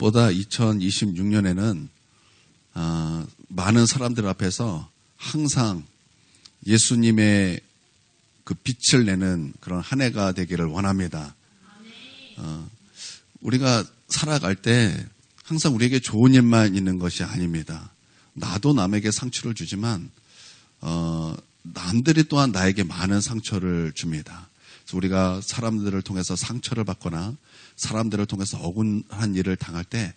무엇보다 2026년에는 많은 사람들 앞에서 항상 예수님의 그 빛을 내는 그런 한 해가 되기를 원합니다. 우리가 살아갈 때 항상 우리에게 좋은 일만 있는 것이 아닙니다. 나도 남에게 상처를 주지만 남들이 또한 나에게 많은 상처를 줍니다. 그래서 우리가 사람들을 통해서 상처를 받거나 사람들을 통해서 억울한 일을 당할 때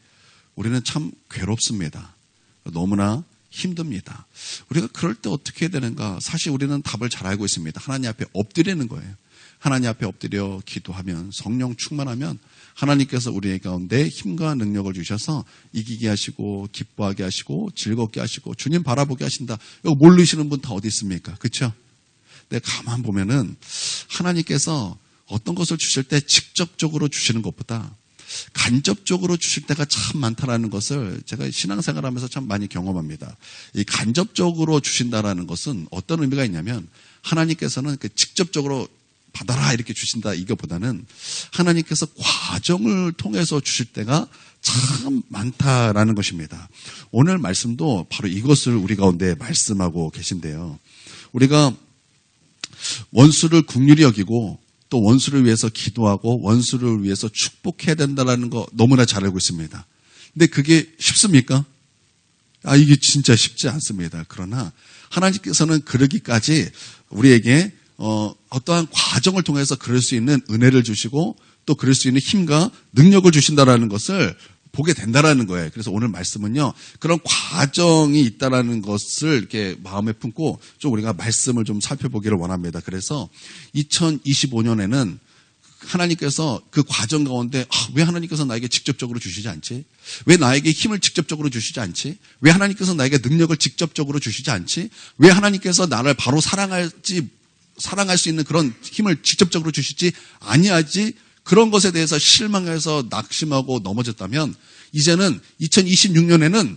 우리는 참 괴롭습니다. 너무나 힘듭니다. 우리가 그럴 때 어떻게 해야 되는가? 사실 우리는 답을 잘 알고 있습니다. 하나님 앞에 엎드리는 거예요. 하나님 앞에 엎드려 기도하면, 성령 충만하면 하나님께서 우리 가운데 힘과 능력을 주셔서 이기게 하시고 기뻐하게 하시고 즐겁게 하시고 주님 바라보게 하신다. 이거 모르시는 분 다 어디 있습니까? 그렇죠? 근데 가만 보면은 하나님께서 어떤 것을 주실 때 직접적으로 주시는 것보다 간접적으로 주실 때가 참 많다라는 것을 제가 신앙생활하면서 참 많이 경험합니다. 이 간접적으로 주신다라는 것은 어떤 의미가 있냐면 하나님께서는 직접적으로 받아라 이렇게 주신다 이거보다는 하나님께서 과정을 통해서 주실 때가 참 많다라는 것입니다. 오늘 말씀도 바로 이것을 우리 가운데 말씀하고 계신데요. 우리가 원수를 긍휼히 여기고 또 원수를 위해서 기도하고 원수를 위해서 축복해야 된다는 거 너무나 잘 알고 있습니다. 근데 그게 쉽습니까? 이게 진짜 쉽지 않습니다. 그러나 하나님께서는 그러기까지 우리에게 어떠한 과정을 통해서 그럴 수 있는 은혜를 주시고 또 그럴 수 있는 힘과 능력을 주신다라는 것을 보게 된다라는 거예요. 그래서 오늘 말씀은요, 그런 과정이 있다라는 것을 이렇게 마음에 품고 좀 우리가 말씀을 좀 살펴보기를 원합니다. 그래서 2025년에는 하나님께서 그 과정 가운데 왜 하나님께서 나에게 직접적으로 주시지 않지? 왜 나에게 힘을 직접적으로 주시지 않지? 왜 하나님께서 나에게 능력을 직접적으로 주시지 않지? 왜 하나님께서 나를 바로 사랑할 수 있는 그런 힘을 직접적으로 주시지 아니하지? 그런 것에 대해서 실망해서 낙심하고 넘어졌다면 이제는 2026년에는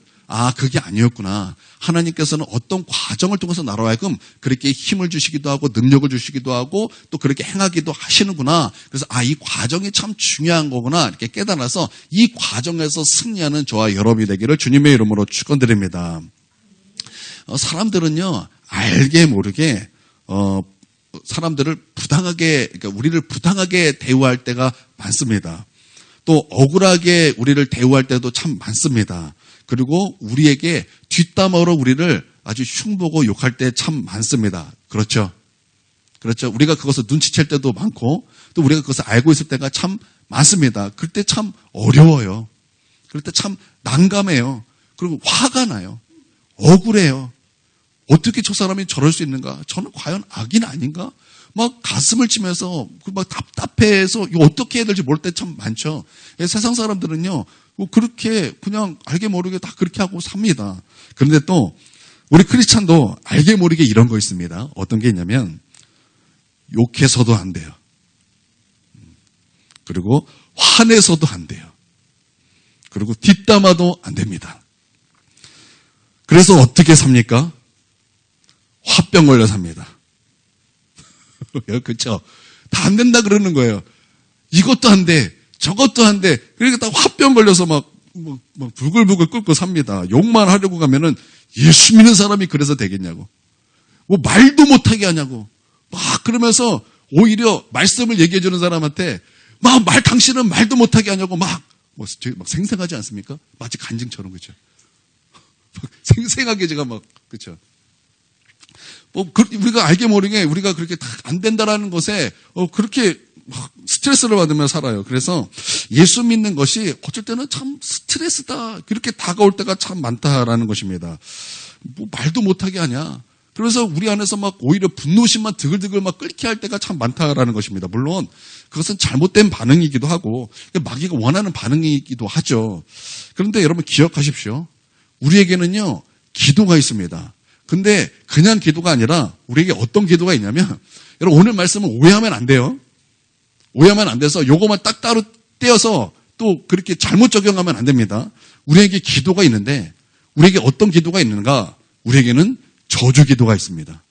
그게 아니었구나. 하나님께서는 어떤 과정을 통해서 나로 하여금 그렇게 힘을 주시기도 하고 능력을 주시기도 하고 또 그렇게 행하기도 하시는구나. 그래서 이 과정이 참 중요한 거구나 이렇게 깨달아서 이 과정에서 승리하는 저와 여러분이 되기를 주님의 이름으로 축원드립니다. 사람들은요 알게 모르게 사람들을 부당하게, 그러니까 우리를 부당하게 대우할 때가 많습니다. 또 억울하게 우리를 대우할 때도 참 많습니다. 그리고 우리에게 뒷담화로 우리를 아주 흉보고 욕할 때 참 많습니다. 그렇죠? 그렇죠? 우리가 그것을 눈치챌 때도 많고 또 우리가 그것을 알고 있을 때가 참 많습니다. 그럴 때 참 어려워요. 그럴 때 참 난감해요. 그리고 화가 나요. 억울해요. 어떻게 저 사람이 저럴 수 있는가? 저는 과연 악인 아닌가? 막 가슴을 치면서 막 답답해서 이거 어떻게 해야 될지 모를 때 참 많죠. 세상 사람들은요, 그렇게 그냥 알게 모르게 다 그렇게 하고 삽니다. 그런데 또 우리 크리스찬도 알게 모르게 이런 거 있습니다. 어떤 게 있냐면 욕해서도 안 돼요. 그리고 화내서도 안 돼요. 그리고 뒷담화도 안 됩니다. 그래서 어떻게 삽니까? 화병 걸려 삽니다. 그렇죠? 다 안 된다 그러는 거예요. 이것도 안 돼, 저것도 안 돼. 그러니까 다 화병 걸려서 막 부글부글 끓고 삽니다. 욕만 하려고 가면은 예수 믿는 사람이 그래서 되겠냐고. 말도 못하게 하냐고. 막 그러면서 오히려 말씀을 얘기해 주는 사람한테 당신은 말도 못하게 하냐고 막 생생하지 않습니까? 마치 간증처럼, 그렇죠? 생생하게 제가 그렇죠? 우리가 알게 모르게 우리가 그렇게 안 된다라는 것에 그렇게 스트레스를 받으며 살아요. 그래서 예수 믿는 것이 어쩔 때는 참 스트레스다. 그렇게 다가올 때가 참 많다라는 것입니다. 말도 못하게 하냐. 그래서 우리 안에서 오히려 분노심만 드글드글 끓게 할 때가 참 많다라는 것입니다. 물론 그것은 잘못된 반응이기도 하고 마귀가 원하는 반응이기도 하죠. 그런데 여러분 기억하십시오. 우리에게는요 기도가 있습니다. 근데 그냥 기도가 아니라 우리에게 어떤 기도가 있냐면, 여러분 오늘 말씀은 오해하면 안 돼요. 오해하면 안 돼서 요거만 딱 따로 떼어서 또 그렇게 잘못 적용하면 안 됩니다. 우리에게 기도가 있는데 우리에게 어떤 기도가 있는가? 우리에게는 저주 기도가 있습니다.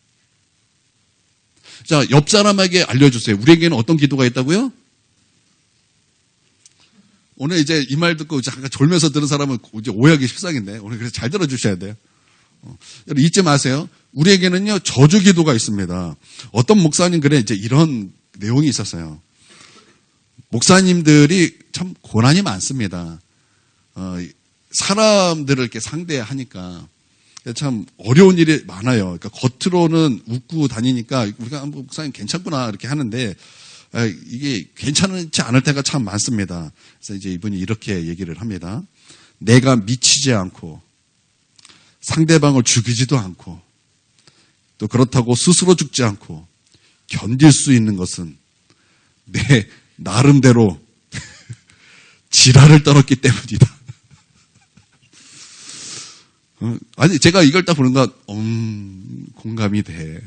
자, 옆 사람에게 알려주세요. 우리에게는 어떤 기도가 있다고요? 오늘 이제 이 말 듣고 잠깐 졸면서 들은 사람은 이제 오해하기 십상인데 오늘 그래서 잘 들어주셔야 돼요. 여러분 잊지 마세요. 우리에게는요 저주 기도가 있습니다. 어떤 목사님 글에 이제 이런 내용이 있었어요. 목사님들이 참 고난이 많습니다. 사람들을 이렇게 상대하니까 참 어려운 일이 많아요. 그러니까 겉으로는 웃고 다니니까 우리가 목사님 괜찮구나 이렇게 하는데 이게 괜찮지 않을 때가 참 많습니다. 그래서 이제 이분이 이렇게 얘기를 합니다. 내가 미치지 않고 상대방을 죽이지도 않고 또 그렇다고 스스로 죽지 않고 견딜 수 있는 것은 내 나름대로 지랄을 떨었기 때문이다. 아니 제가 이걸 딱 보는 건 공감이 돼.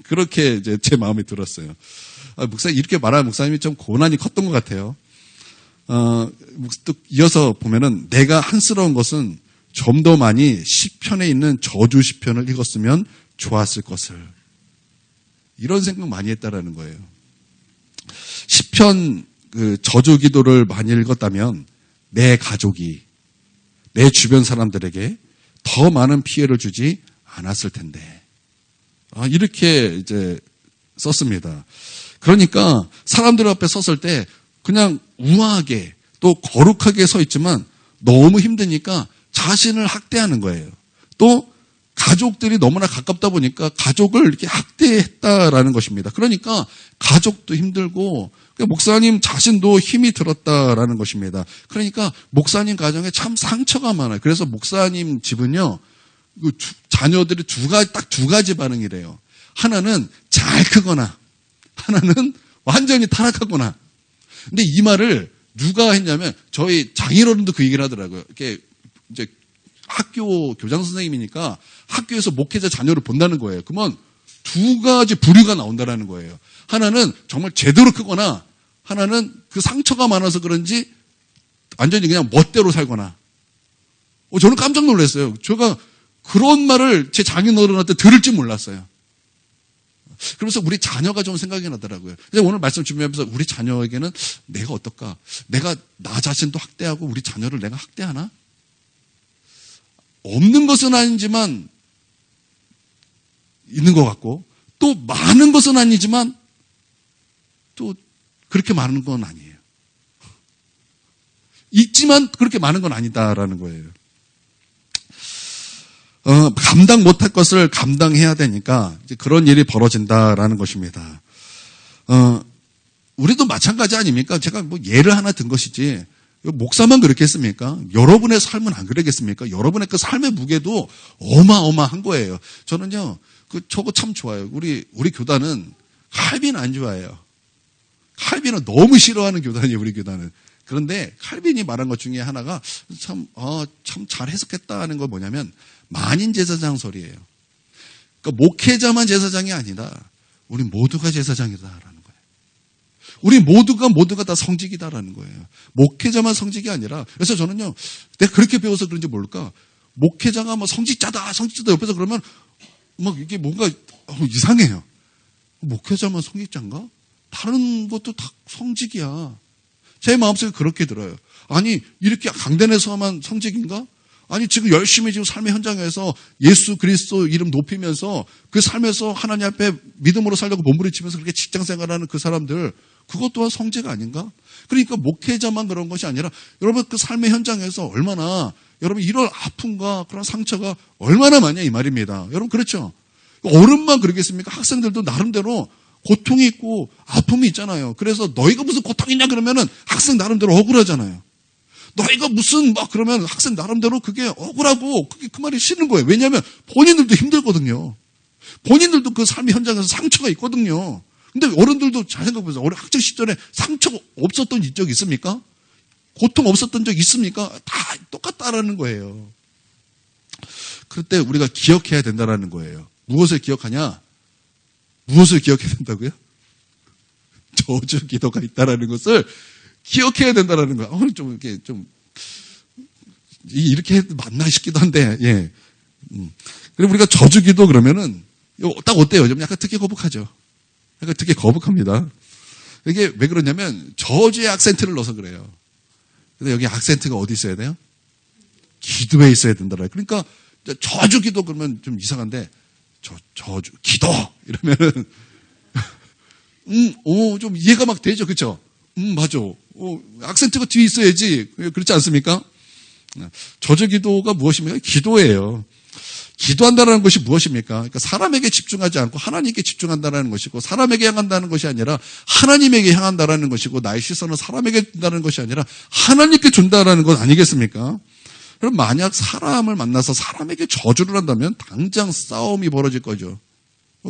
그렇게 이제 제 마음이 들었어요. 목사님 이렇게 말하는 목사님이 좀 고난이 컸던 것 같아요. 또 이어서 보면은 내가 한스러운 것은 좀 더 많이 시편에 있는 저주 시편을 읽었으면 좋았을 것을. 이런 생각 많이 했다라는 거예요. 시편 그 저주 기도를 많이 읽었다면 내 가족이 내 주변 사람들에게 더 많은 피해를 주지 않았을 텐데. 이렇게 이제 썼습니다. 그러니까 사람들 앞에 섰을 때 그냥 우아하게 또 거룩하게 서 있지만 너무 힘드니까 자신을 학대하는 거예요. 또 가족들이 너무나 가깝다 보니까 가족을 이렇게 학대했다라는 것입니다. 그러니까 가족도 힘들고 목사님 자신도 힘이 들었다라는 것입니다. 그러니까 목사님 가정에 참 상처가 많아요. 그래서 목사님 집은요, 자녀들이 딱 두 가지 반응이래요. 하나는 잘 크거나, 하나는 완전히 타락하거나. 근데 이 말을 누가 했냐면 저희 장인어른도 그 얘기를 하더라고요. 이렇게 이제 학교 교장 선생님이니까 학교에서 목회자 자녀를 본다는 거예요. 그러면 두 가지 부류가 나온다는 거예요. 하나는 정말 제대로 크거나 하나는 그 상처가 많아서 그런지 완전히 그냥 멋대로 살거나. 저는 깜짝 놀랐어요. 제가 그런 말을 제 장인어른한테 들을 줄 몰랐어요. 그러면서 우리 자녀가 좀 생각이 나더라고요. 그래서 오늘 말씀 준비하면서 우리 자녀에게는 내가 어떨까? 내가 나 자신도 학대하고 우리 자녀를 내가 학대하나? 없는 것은 아니지만 있는 것 같고 또 많은 것은 아니지만 또 그렇게 많은 건 아니에요. 있지만 그렇게 많은 건 아니다라는 거예요. 감당 못할 것을 감당해야 되니까 이제 그런 일이 벌어진다라는 것입니다. 우리도 마찬가지 아닙니까? 제가 뭐 예를 하나 든 것이지 목사만 그렇게 했습니까? 여러분의 삶은 안 그러겠습니까? 여러분의 그 삶의 무게도 어마어마한 거예요. 저는요, 저거 참 좋아요. 우리 교단은 칼빈 안 좋아해요. 칼빈은 너무 싫어하는 교단이에요, 우리 교단은. 그런데 칼빈이 말한 것 중에 하나가 참 잘 해석했다는 건 뭐냐면 만인 제사장 소리예요. 그러니까 목회자만 제사장이 아니다. 우리 모두가 제사장이다라는 거예요. 우리 모두가 다 성직이다라는 거예요. 목회자만 성직이 아니라. 그래서 저는요, 내가 그렇게 배워서 그런지 모를까. 목회자가 뭐 성직자다 옆에서 그러면 막 이게 뭔가 이상해요. 목회자만 성직자인가? 다른 것도 다 성직이야. 제 마음속에 그렇게 들어요. 아니 이렇게 강단에서만 성직인가? 아니 지금 열심히 지금 삶의 현장에서 예수 그리스도 이름 높이면서 그 삶에서 하나님 앞에 믿음으로 살려고 몸부림치면서 그렇게 직장 생활하는 그 사람들 그것 또한 성직 아닌가? 그러니까 목회자만 그런 것이 아니라 여러분 그 삶의 현장에서 얼마나 여러분 이런 아픔과 그런 상처가 얼마나 많냐 이 말입니다. 여러분 그렇죠? 어른만 그러겠습니까? 학생들도 나름대로 고통이 있고 아픔이 있잖아요. 그래서 너희가 무슨 고통이 있냐 그러면은 학생 나름대로 억울하잖아요. 너희가 무슨 막 그러면 학생 나름대로 그게 억울하고 그게 그 말이 싫은 거예요. 왜냐하면 본인들도 힘들거든요. 본인들도 그 삶의 현장에서 상처가 있거든요. 근데 어른들도 잘 생각해보세요. 어린 학창 시절에 상처가 없었던 적 있습니까? 고통 없었던 적 있습니까? 다 똑같다라는 거예요. 그때 우리가 기억해야 된다라는 거예요. 무엇을 기억하냐? 무엇을 기억해야 된다고요? 저주 기도가 있다라는 것을 기억해야 된다라는 거야. 오늘 좀 이렇게 해도 맞나 싶기도 한데, 예. 그리고 우리가 저주 기도 그러면은, 딱 어때요? 좀 약간 특히 거북하죠? 약간 특히 거북합니다. 이게 왜 그러냐면, 저주의 악센트를 넣어서 그래요. 근데 여기 악센트가 어디 있어야 돼요? 기도에 있어야 된다라. 그러니까 저주 기도 그러면 좀 이상한데 저주 기도 이러면은 좀 이해가 막 되죠, 그렇죠? 맞아. 악센트가 뒤에 있어야지. 그렇지 않습니까? 저주 기도가 무엇입니까? 기도예요. 기도한다는 것이 무엇입니까? 그러니까 사람에게 집중하지 않고 하나님께 집중한다는 것이고, 사람에게 향한다는 것이 아니라 하나님에게 향한다는 것이고, 나의 시선은 사람에게 준다는 것이 아니라 하나님께 준다는 것 아니겠습니까? 그럼 만약 사람을 만나서 사람에게 저주를 한다면 당장 싸움이 벌어질 거죠.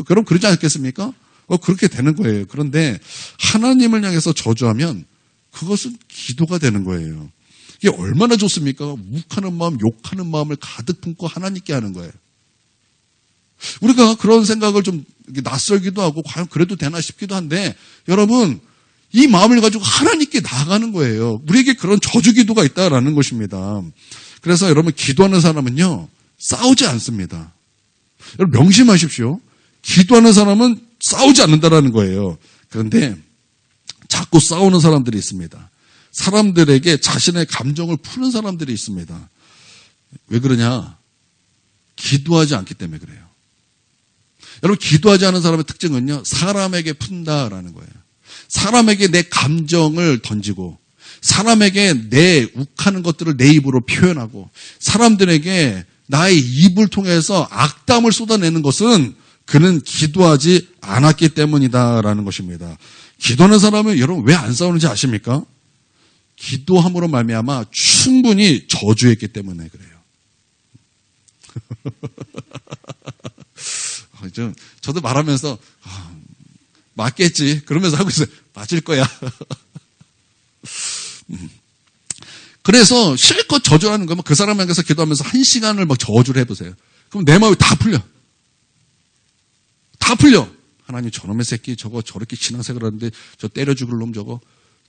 그럼 그러지 않겠습니까? 그렇게 되는 거예요. 그런데 하나님을 향해서 저주하면 그것은 기도가 되는 거예요. 이게 얼마나 좋습니까? 욱하는 마음, 욕하는 마음을 가득 품고 하나님께 하는 거예요. 우리가 그런 생각을 좀 낯설기도 하고 과연 그래도 되나 싶기도 한데, 여러분 이 마음을 가지고 하나님께 나아가는 거예요. 우리에게 그런 저주 기도가 있다라는 것입니다. 그래서 여러분 기도하는 사람은요 싸우지 않습니다. 여러분 명심하십시오. 기도하는 사람은 싸우지 않는다라는 거예요. 그런데 자꾸 싸우는 사람들이 있습니다. 사람들에게 자신의 감정을 푸는 사람들이 있습니다. 왜 그러냐? 기도하지 않기 때문에 그래요. 여러분 기도하지 않은 사람의 특징은요, 사람에게 푼다라는 거예요. 사람에게 내 감정을 던지고, 사람에게 내 욱하는 것들을 내 입으로 표현하고, 사람들에게 나의 입을 통해서 악담을 쏟아내는 것은 그는 기도하지 않았기 때문이다라는 것입니다. 기도하는 사람은 여러분 왜 안 싸우는지 아십니까? 기도함으로 말미암아 충분히 저주했기 때문에 그래요. 저도 말하면서 맞겠지 그러면서 하고 있어요. 맞을 거야. 그래서 실컷 저주하는 거면 그 사람에게서 기도하면서 1시간을 막 저주를 해보세요. 그럼 내 마음이 다 풀려. 다 풀려. 하나님 저놈의 새끼 저거 저렇게 신앙생활 하는데 저 때려 죽을 놈 저거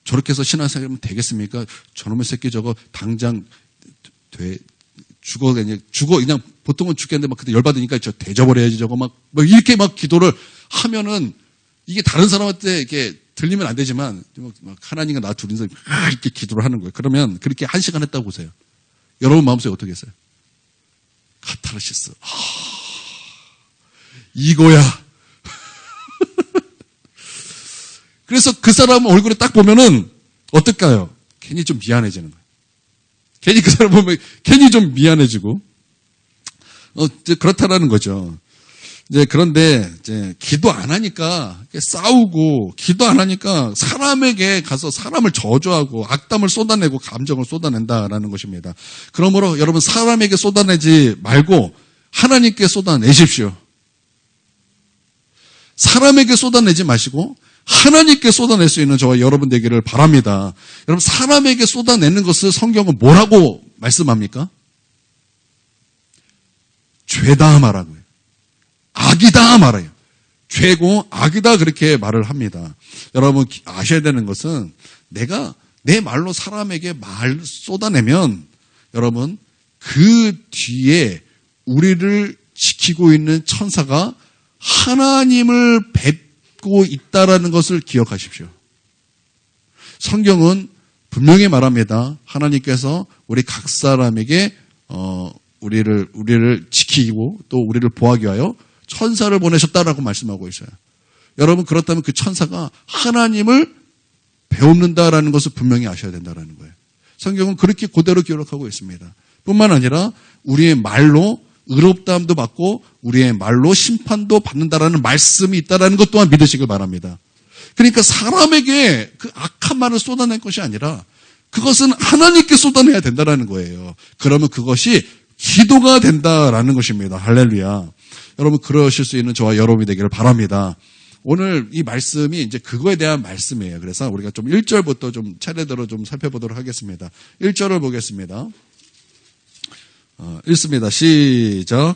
저렇게 해서 신앙생활하면 되겠습니까? 저놈의 새끼 저거 당장 죽어 그냥 보통은 죽겠는데 막 그때 열받으니까 저 대져버려야지 저거 막 이렇게 막 기도를 하면은 이게 다른 사람한테 이렇게 들리면 안 되지만 막 하나님과 나 둘이서 이렇게 기도를 하는 거예요. 그러면 그렇게 1시간 했다고 보세요. 여러분 마음속에 어떻게 했어요? 카타르시스. 이거야. 그래서 그 사람 얼굴에 딱 보면은 어떨까요? 괜히 좀 미안해지는 거예요. 괜히 그 사람 보면 괜히 좀 미안해지고, 이제 그렇다라는 거죠. 이제 그런데 이제 기도 안 하니까 싸우고, 기도 안 하니까 사람에게 가서 사람을 저주하고 악담을 쏟아내고 감정을 쏟아낸다라는 것입니다. 그러므로 여러분 사람에게 쏟아내지 말고 하나님께 쏟아내십시오. 사람에게 쏟아내지 마시고 하나님께 쏟아낼 수 있는 저와 여러분 되기를 바랍니다. 여러분 사람에게 쏟아내는 것을 성경은 뭐라고 말씀합니까? 죄다 말하고요. 악이다 말해요. 죄고 악이다 그렇게 말을 합니다. 여러분 아셔야 되는 것은 내가 내 말로 사람에게 말 쏟아내면 여러분 그 뒤에 우리를 지키고 있는 천사가 하나님을 뵙고 있다라는 것을 기억하십시오. 성경은 분명히 말합니다. 하나님께서 우리 각 사람에게 우리를 지키고 또 우리를 보호하기 위하여 천사를 보내셨다라고 말씀하고 있어요. 여러분 그렇다면 그 천사가 하나님을 배웁는다라는 것을 분명히 아셔야 된다라는 거예요. 성경은 그렇게 그대로 기록하고 있습니다. 뿐만 아니라 우리의 말로 의롭다함도 받고 우리의 말로 심판도 받는다라는 말씀이 있다라는 것 또한 믿으시길 바랍니다. 그러니까 사람에게 그 악한 말을 쏟아낼 것이 아니라 그것은 하나님께 쏟아내야 된다라는 거예요. 그러면 그것이 기도가 된다라는 것입니다. 할렐루야. 여러분 그러실 수 있는 저와 여러분이 되기를 바랍니다. 오늘 이 말씀이 이제 그거에 대한 말씀이에요. 그래서 우리가 좀 1절부터 좀 차례대로 좀 살펴보도록 하겠습니다. 1절을 보겠습니다. 읽습니다. 시작.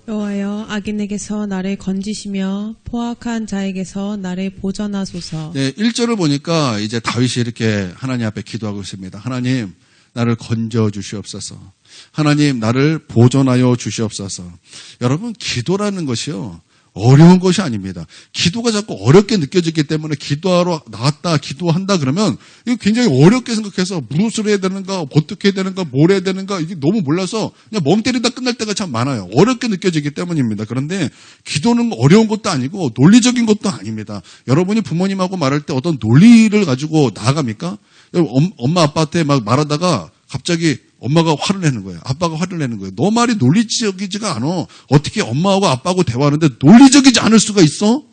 여호와여 악인에게서 나를 건지시며 포악한 자에게서 나를 보전하소서. 네, 1절을 보니까 이제 다윗이 이렇게 하나님 앞에 기도하고 있습니다. 하나님 나를 건져 주시옵소서. 하나님 나를 보존하여 주시옵소서. 여러분 기도라는 것이요 어려운 것이 아닙니다. 기도가 자꾸 어렵게 느껴지기 때문에 기도하러 나왔다, 기도한다 그러면 이거 굉장히 어렵게 생각해서 무엇을 해야 되는가, 어떻게 해야 되는가, 뭘 해야 되는가 이게 너무 몰라서 그냥 멍 때리다 끝날 때가 참 많아요. 어렵게 느껴지기 때문입니다. 그런데 기도는 어려운 것도 아니고 논리적인 것도 아닙니다. 여러분이 부모님하고 말할 때 어떤 논리를 가지고 나아갑니까? 엄마 아빠한테 막 말하다가 갑자기 엄마가 화를 내는 거예요. 아빠가 화를 내는 거예요. 너 말이 논리적이지가 않아. 어떻게 엄마하고 아빠하고 대화하는데 논리적이지 않을 수가 있어?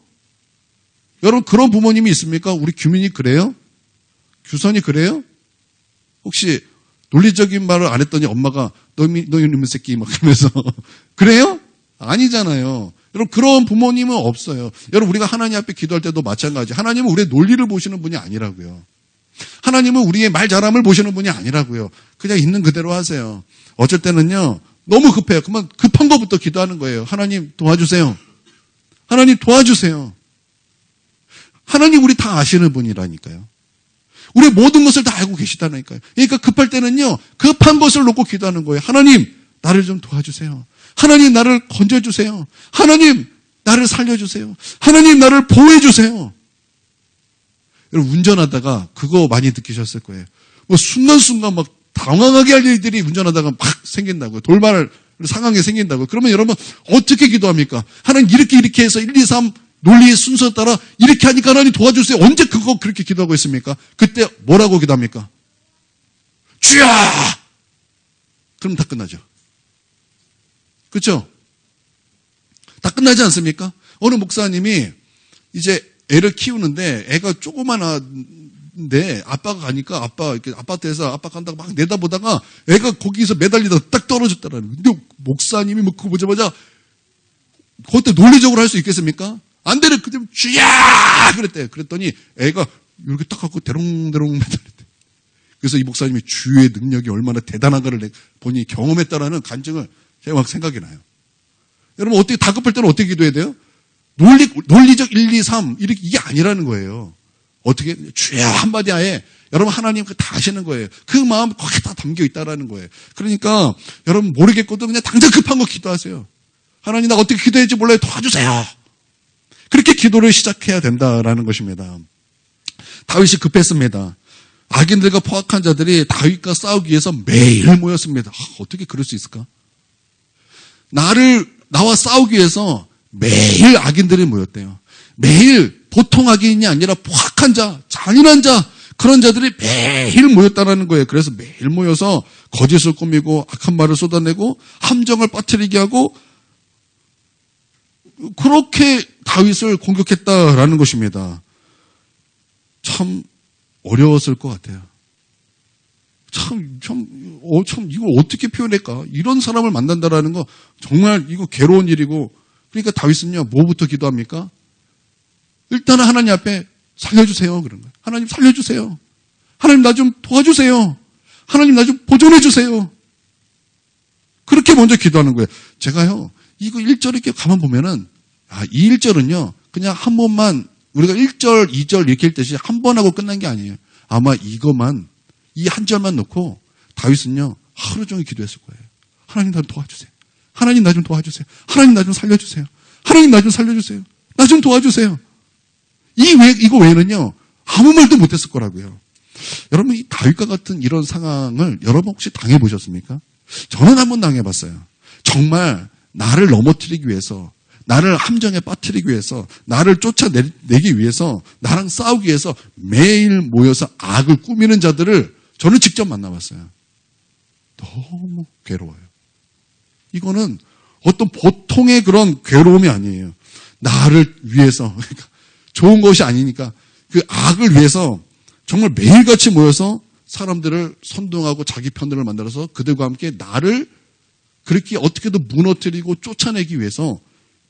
여러분 그런 부모님이 있습니까? 우리 규민이 그래요? 규선이 그래요? 혹시 논리적인 말을 안 했더니 엄마가 너 이놈의 새끼 막 그러면서 그래요? 아니잖아요. 여러분 그런 부모님은 없어요. 여러분 우리가 하나님 앞에 기도할 때도 마찬가지. 하나님은 우리의 논리를 보시는 분이 아니라고요. 하나님은 우리의 말 잘함을 보시는 분이 아니라고요. 그냥 있는 그대로 하세요. 어쩔 때는요. 너무 급해요. 그러면 급한 것부터 기도하는 거예요. 하나님 도와주세요. 하나님 도와주세요. 하나님 우리 다 아시는 분이라니까요. 우리의 모든 것을 다 알고 계시다니까요. 그러니까 급할 때는요. 급한 것을 놓고 기도하는 거예요. 하나님 나를 좀 도와주세요. 하나님 나를 건져주세요. 하나님 나를 살려주세요. 하나님 나를 보호해주세요. 여러분 운전하다가 그거 많이 느끼셨을 거예요. 뭐 순간순간 막 당황하게 할 일들이 운전하다가 막 생긴다고요. 돌발 상황이 생긴다고요. 그러면 여러분 어떻게 기도합니까? 하나님 이렇게 해서 1, 2, 3 논리의 순서 따라 이렇게 하니까 하나님 도와주세요. 언제 그거 그렇게 기도하고 있습니까? 그때 뭐라고 기도합니까? 주야! 그럼 다 끝나죠. 그렇죠? 다 끝나지 않습니까? 어느 목사님이 이제 애를 키우는데 애가 조그만한데 아빠가 가니까 아빠 이렇게 아파트에서 아빠 간다고 막 내다보다가 애가 거기서 매달리다가 딱 떨어졌다라는 거예요. 근데 목사님이 뭐 그거 보자마자 그것도 논리적으로 할 수 있겠습니까? 안 되는 그때 쥐야 그랬대. 그랬더니 애가 이렇게 딱 갖고 대롱대롱 매달렸대. 그래서 이 목사님이 주의 능력이 얼마나 대단한가를 본인이 경험했다라는 간증을 제가 막 생각이 나요. 여러분 어떻게 다급할 때는 어떻게 기도해야 돼요? 논리적 1, 2, 3 이게 아니라는 거예요. 어떻게 주야 한마디 하에 여러분 하나님 다 아시는 거예요. 그 마음 거기 다 담겨 있다라는 거예요. 그러니까 여러분 모르겠거든 그냥 당장 급한 거 기도하세요. 하나님 나 어떻게 기도해야 할지 몰라요. 도와주세요. 그렇게 기도를 시작해야 된다라는 것입니다. 다윗이 급했습니다. 악인들과 포악한 자들이 다윗과 싸우기 위해서 매일 모였습니다. 어떻게 그럴 수 있을까? 나와 싸우기 위해서 매일 악인들이 모였대요. 매일 보통 악인이 아니라 포악한 자, 잔인한 자, 그런 자들이 매일 모였다는 거예요. 그래서 매일 모여서 거짓을 꾸미고 악한 말을 쏟아내고 함정을 빠뜨리게 하고 그렇게 다윗을 공격했다라는 것입니다. 참 어려웠을 것 같아요. 참, 이걸 어떻게 표현할까? 이런 사람을 만난다라는 거 정말 이거 괴로운 일이고, 그러니까 다윗은요, 뭐부터 기도합니까? 일단은 하나님 앞에 살려주세요. 그런 거예요. 하나님 살려주세요. 하나님 나 좀 도와주세요. 하나님 나 좀 보존해주세요. 그렇게 먼저 기도하는 거예요. 제가요, 이거 1절 이렇게 가만 보면은, 이 1절은요, 그냥 한 번만, 우리가 1절, 2절 이렇게 읽듯이 한 번 하고 끝난 게 아니에요. 아마 이것만, 이 한 절만 놓고 다윗은요, 하루 종일 기도했을 거예요. 하나님 나 좀 도와주세요. 하나님 나 좀 도와주세요. 하나님 나 좀 살려주세요. 하나님 나 좀 살려주세요. 나 좀 도와주세요. 이거 외에는요, 아무 말도 못했을 거라고요. 여러분, 이 다윗과 같은 이런 상황을 여러분 혹시 당해보셨습니까? 저는 한번 당해봤어요. 정말 나를 넘어뜨리기 위해서, 나를 함정에 빠뜨리기 위해서, 나를 쫓아내기 위해서, 나랑 싸우기 위해서 매일 모여서 악을 꾸미는 자들을 저는 직접 만나봤어요. 너무 괴로워요. 이거는 어떤 보통의 그런 괴로움이 아니에요. 나를 위해서, 그러니까 좋은 것이 아니니까 그 악을 위해서 정말 매일같이 모여서 사람들을 선동하고 자기 편들을 만들어서 그들과 함께 나를 그렇게 어떻게든 무너뜨리고 쫓아내기 위해서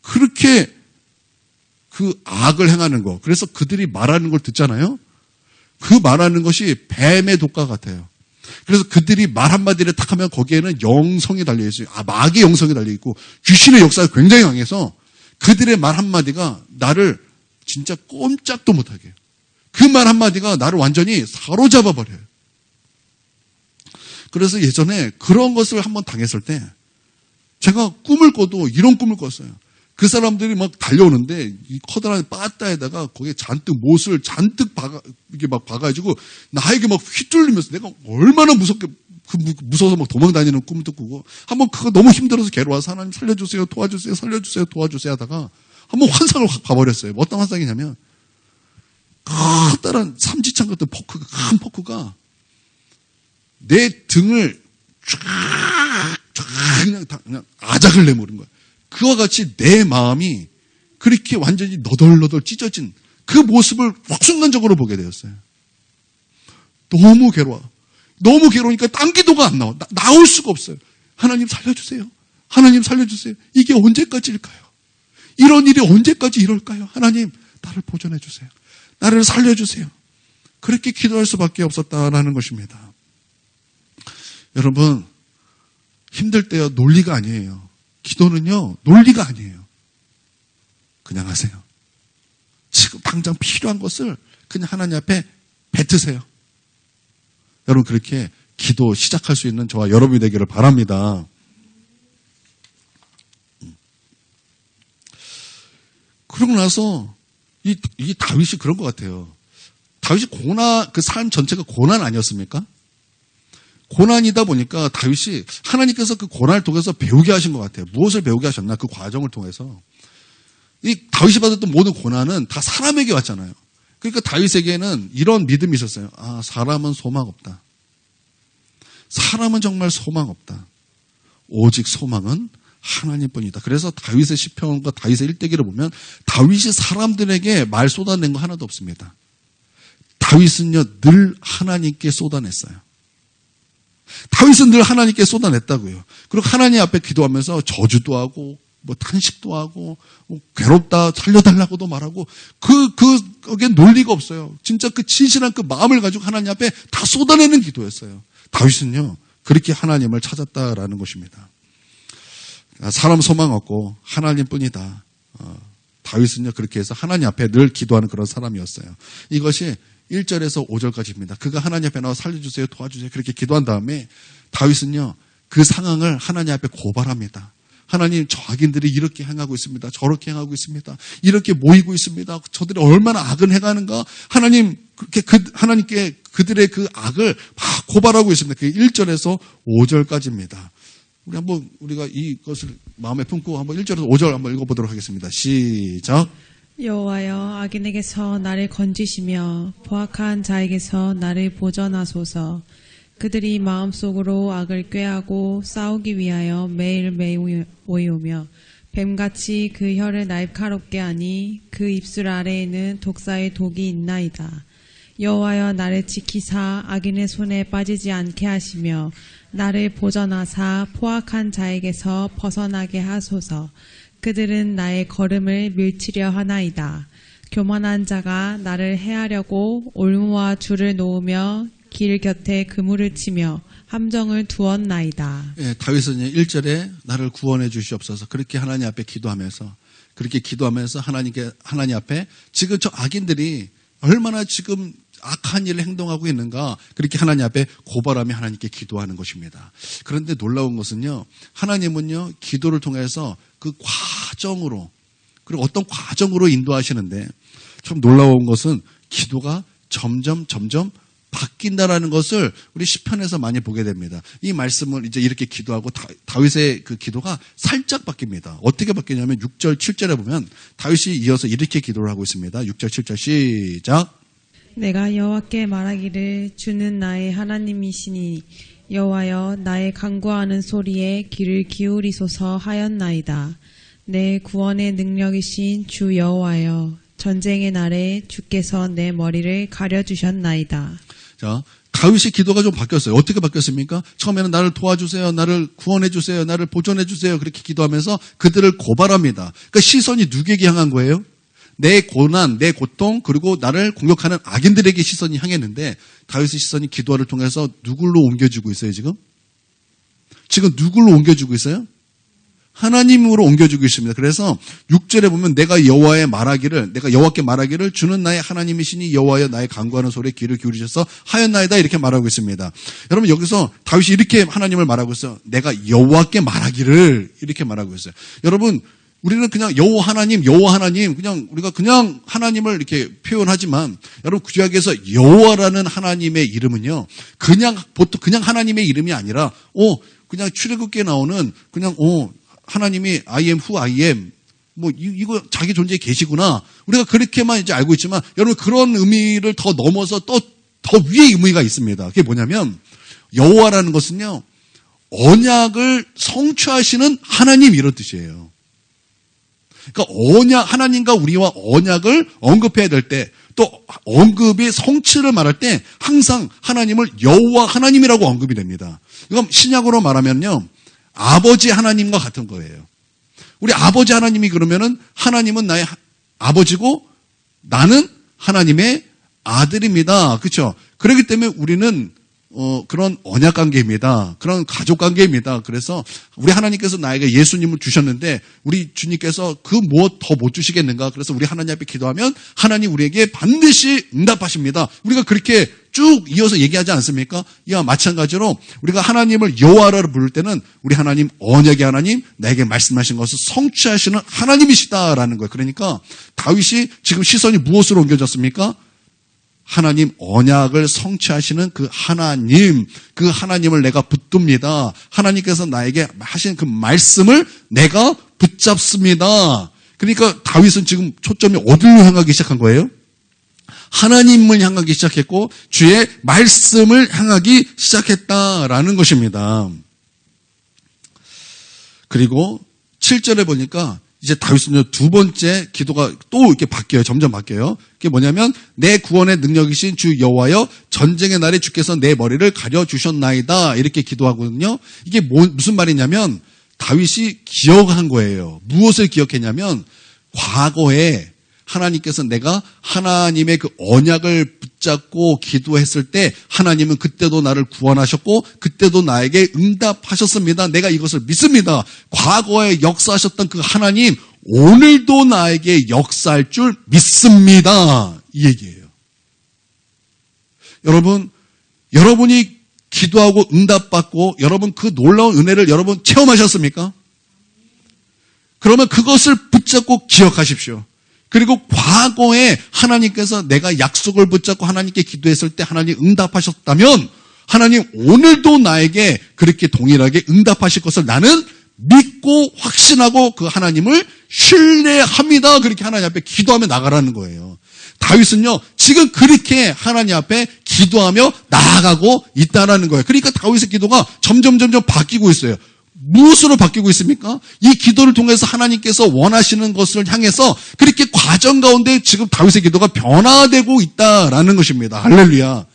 그렇게 그 악을 행하는 거. 그래서 그들이 말하는 걸 듣잖아요. 그 말하는 것이 뱀의 독과 같아요. 그래서 그들이 말 한마디를 딱 하면 거기에는 영성이 달려있어요. 마귀의 영성이 달려있고 귀신의 역사가 굉장히 강해서 그들의 말 한마디가 나를 진짜 꼼짝도 못하게 해요. 그 말 한마디가 나를 완전히 사로잡아 버려요. 그래서 예전에 그런 것을 한번 당했을 때 제가 꿈을 꿔도 이런 꿈을 꿨어요. 그 사람들이 막 달려오는데 이 커다란 빠따에다가 거기에 잔뜩 못을 잔뜩 이게 막 박아가지고 나에게 막 휘둘리면서 내가 얼마나 무서워서 막 도망다니는 꿈도 꾸고 한번 그거 너무 힘들어서 괴로워서 하나님 살려주세요, 도와주세요, 살려주세요, 도와주세요 하다가 한번 환상을 확 봐버렸어요. 어떤 환상이냐면 커다란 삼지창 같은 큰 포크가 내 등을 그냥 아작을 내모는 거야. 그와 같이 내 마음이 그렇게 완전히 너덜너덜 찢어진 그 모습을 순간적으로 보게 되었어요. 너무 괴로워. 너무 괴로우니까 딴 기도가 안 나와. 나올 수가 없어요. 하나님 살려주세요. 하나님 살려주세요. 이게 언제까지일까요? 이런 일이 언제까지 이럴까요? 하나님 나를 보존해 주세요. 나를 살려주세요. 그렇게 기도할 수밖에 없었다라는 것입니다. 여러분, 힘들 때요, 논리가 아니에요. 기도는요, 논리가 아니에요. 그냥 하세요. 지금 당장 필요한 것을 그냥 하나님 앞에 뱉으세요. 여러분, 그렇게 기도 시작할 수 있는 저와 여러분이 되기를 바랍니다. 그러고 나서 이 다윗이 그런 것 같아요. 다윗이 그 삶 전체가 고난 아니었습니까? 고난이다 보니까 다윗이 하나님께서 그 고난을 통해서 배우게 하신 것 같아요. 무엇을 배우게 하셨나? 그 과정을 통해서. 이 다윗이 받았던 모든 고난은 다 사람에게 왔잖아요. 그러니까 다윗에게는 이런 믿음이 있었어요. 아, 사람은 소망 없다. 사람은 정말 소망 없다. 오직 소망은 하나님뿐이다. 그래서 다윗의 시편과 다윗의 일대기를 보면 다윗이 사람들에게 말 쏟아낸 거 하나도 없습니다. 다윗은요, 늘 하나님께 쏟아냈어요. 다윗은 늘 하나님께 쏟아냈다고요. 그리고 하나님 앞에 기도하면서 저주도 하고, 탄식도 하고, 괴롭다, 살려달라고도 말하고, 거기에 논리가 없어요. 진짜 그 진실한 그 마음을 가지고 하나님 앞에 다 쏟아내는 기도였어요. 다윗은요, 그렇게 하나님을 찾았다라는 것입니다. 사람 소망 없고 하나님 뿐이다. 다윗은요, 그렇게 해서 하나님 앞에 늘 기도하는 그런 사람이었어요. 이것이 1절에서 5절까지입니다. 그가 하나님 앞에 나와 살려주세요, 도와주세요. 그렇게 기도한 다음에 다윗은요, 그 상황을 하나님 앞에 고발합니다. 하나님, 저 악인들이 이렇게 행하고 있습니다. 저렇게 행하고 있습니다. 이렇게 모이고 있습니다. 저들이 얼마나 악을 행하는가. 하나님, 그렇게 하나님께 그들의 그 악을 막 고발하고 있습니다. 그게 1절에서 5절까지입니다. 우리가 이것을 마음에 품고 한번 1절에서 5절 한번 읽어보도록 하겠습니다. 시작. 여호와여, 악인에게서 나를 건지시며 포악한 자에게서 나를 보전하소서. 그들이 마음속으로 악을 꾀하고 싸우기 위하여 매일 모이오며 뱀같이 그 혀를 날카롭게 하니 그 입술 아래에는 독사의 독이 있나이다. 여호와여, 나를 지키사 악인의 손에 빠지지 않게 하시며 나를 보전하사 포악한 자에게서 벗어나게 하소서. 그들은 나의 걸음을 밀치려 하나이다. 교만한 자가 나를 해하려고 올무와 줄을 놓으며 길 곁에 그물을 치며 함정을 두었나이다. 예, 다윗은 1절에 나를 구원해 주시옵소서. 그렇게 하나님 앞에 기도하면서 하나님 앞에 지금 저 악인들이 얼마나 지금 악한 일을 행동하고 있는가, 그렇게 하나님 앞에 고발하며 하나님께 기도하는 것입니다. 그런데 놀라운 것은요, 하나님은요, 기도를 통해서 그 과정으로, 그리고 어떤 과정으로 인도하시는데, 참 놀라운 것은 기도가 점점 바뀐다라는 것을 우리 시편에서 많이 보게 됩니다. 이 말씀을 이제 이렇게 기도하고 다윗의 그 기도가 살짝 바뀝니다. 어떻게 바뀌냐면 6절, 7절에 보면 다윗이 이어서 이렇게 기도를 하고 있습니다. 6절, 7절 시작. 내가 여호와께 말하기를 주는 나의 하나님이시니 여호와여, 나의 간구하는 소리에 귀를 기울이소서 하였나이다. 내 구원의 능력이신 주 여호와여, 전쟁의 날에 주께서 내 머리를 가려주셨나이다. 자, 다윗의 기도가 좀 바뀌었어요. 어떻게 바뀌었습니까? 처음에는 나를 도와주세요, 나를 구원해 주세요, 나를 보존해 주세요, 그렇게 기도하면서 그들을 고발합니다. 그러니까 시선이 누구에게 향한 거예요? 내 고난, 내 고통, 그리고 나를 공격하는 악인들에게 시선이 향했는데, 다윗의 시선이 기도를 통해서 누굴로 옮겨주고 있어요, 지금? 지금 누굴로 옮겨주고 있어요? 하나님으로 옮겨주고 있습니다. 그래서 6절에 보면 내가 여호와께 말하기를 주는 나의 하나님이시니 여호와여, 나의 간구하는 소리에 귀를 기울이셔서 하였나이다, 이렇게 말하고 있습니다. 여러분, 여기서 다윗이 이렇게 하나님을 말하고 있어요. 내가 여호와께 말하기를, 이렇게 말하고 있어요. 여러분, 우리는 그냥 여호와 하나님, 그냥 우리가 그냥 하나님을 이렇게 표현하지만 여러분 구약에서 여호와라는 하나님의 이름은요, 보통 그냥 하나님의 이름이 아니라, 그냥 출애굽기에 나오는 그냥, 하나님이 I am who I am. 이거 자기 존재에 계시구나. 우리가 그렇게만 이제 알고 있지만 여러분 그런 의미를 더 넘어서 또 더 위의 의미가 있습니다. 그게 뭐냐면 여호와라는 것은요, 언약을 성취하시는 하나님 이런 뜻이에요. 그러니까 하나님과 우리와 언약을 언급해야 될 때, 또 언급이 성취를 말할 때 항상 하나님을 여호와 하나님이라고 언급이 됩니다. 이건 신약으로 말하면요, 아버지 하나님과 같은 거예요. 우리 아버지 하나님이 그러면은 하나님은 나의 아버지고 나는 하나님의 아들입니다. 그렇죠? 그렇기 때문에 우리는 그런 언약 관계입니다. 그런 가족 관계입니다. 그래서 우리 하나님께서 나에게 예수님을 주셨는데 우리 주님께서 그 무엇 더 못 주시겠는가? 그래서 우리 하나님 앞에 기도하면 하나님 우리에게 반드시 응답하십니다. 우리가 그렇게 쭉 이어서 얘기하지 않습니까? 이와 마찬가지로 우리가 하나님을 여호와라 부를 때는 우리 하나님 언약의 하나님, 나에게 말씀하신 것을 성취하시는 하나님이시다라는 거예요. 그러니까 다윗이 지금 시선이 무엇으로 옮겨졌습니까? 하나님 언약을 성취하시는 그 하나님을 내가 붙듭니다. 하나님께서 나에게 하신 그 말씀을 내가 붙잡습니다. 그러니까 다윗은 지금 초점이 어디로 향하기 시작한 거예요? 하나님을 향하기 시작했고 주의 말씀을 향하기 시작했다라는 것입니다. 그리고 7절에 보니까 이제 다윗은 두 번째 기도가 또 이렇게 바뀌어요. 점점 바뀌어요. 그게 뭐냐면 내 구원의 능력이신 주 여호와여, 전쟁의 날에 주께서 내 머리를 가려 주셨나이다. 이렇게 기도하거든요. 이게 무슨 말이냐면 다윗이 기억한 거예요. 무엇을 기억했냐면 과거에 하나님께서 내가 하나님의 그 언약을 붙잡고 기도했을 때 하나님은 그때도 나를 구원하셨고 그때도 나에게 응답하셨습니다. 내가 이것을 믿습니다. 과거에 역사하셨던 그 하나님 오늘도 나에게 역사할 줄 믿습니다. 이 얘기예요. 여러분이 기도하고 응답받고 여러분 그 놀라운 은혜를 여러분 체험하셨습니까? 그러면 그것을 붙잡고 기억하십시오. 그리고 과거에 하나님께서 내가 약속을 붙잡고 하나님께 기도했을 때 하나님 응답하셨다면 하나님 오늘도 나에게 그렇게 동일하게 응답하실 것을 나는 믿고 확신하고 그 하나님을 신뢰합니다. 그렇게 하나님 앞에 기도하며 나가라는 거예요. 다윗은요, 지금 그렇게 하나님 앞에 기도하며 나아가고 있다는 거예요. 그러니까 다윗의 기도가 점점 바뀌고 있어요. 무엇으로 바뀌고 있습니까? 이 기도를 통해서 하나님께서 원하시는 것을 향해서 그렇게 과정 가운데 지금 다윗의 기도가 변화되고 있다라는 것입니다. 할렐루야.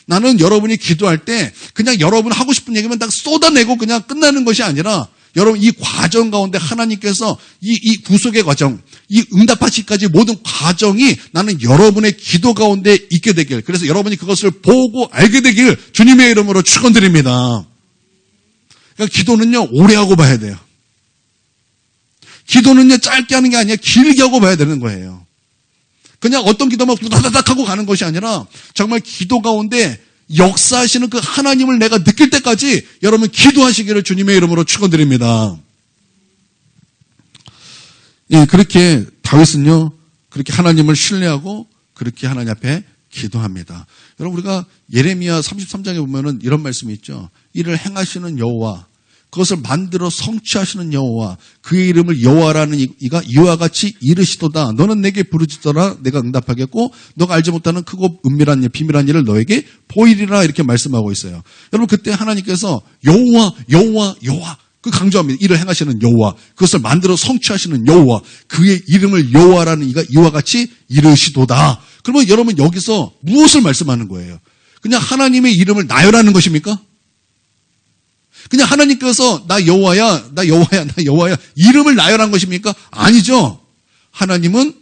나는 여러분이 기도할 때 그냥 여러분 하고 싶은 얘기만 딱 쏟아내고 그냥 끝나는 것이 아니라 여러분 이 과정 가운데 하나님께서 이 구속의 과정, 이 응답하시기까지 모든 과정이 나는 여러분의 기도 가운데 있게 되길, 그래서 여러분이 그것을 보고 알게 되길 주님의 이름으로 축원드립니다. 그러니까 기도는요, 오래 하고 봐야 돼요. 기도는요, 짧게 하는 게 아니라 길게 하고 봐야 되는 거예요. 그냥 어떤 기도만 후다닥 하고 가는 것이 아니라 정말 기도 가운데 역사하시는 그 하나님을 내가 느낄 때까지 여러분 기도하시기를 주님의 이름으로 축원드립니다. 예, 그렇게 다윗은요, 그렇게 하나님을 신뢰하고 그렇게 하나님 앞에 기도합니다. 여러분, 우리가 예레미야 33장에 보면은 이런 말씀이 있죠. 이를 행하시는 여호와, 그것을 만들어 성취하시는 여호와, 그의 이름을 여호와라는 이가 이와 같이 이르시도다. 너는 내게 부르짖더라 내가 응답하겠고 너가 알지 못하는 크고 은밀한 일, 비밀한 일을 너에게 보이리라. 이렇게 말씀하고 있어요. 여러분, 그때 하나님께서 여호와 그 강조합니다. 이를 행하시는 여호와, 그것을 만들어 성취하시는 여호와, 그의 이름을 여호와라는 이가 이와 같이 이르시도다. 그러면 여러분 여기서 무엇을 말씀하는 거예요? 그냥 하나님의 이름을 나열하는 것입니까? 그냥 하나님께서 나 여호와야 이름을 나열한 것입니까? 아니죠. 하나님은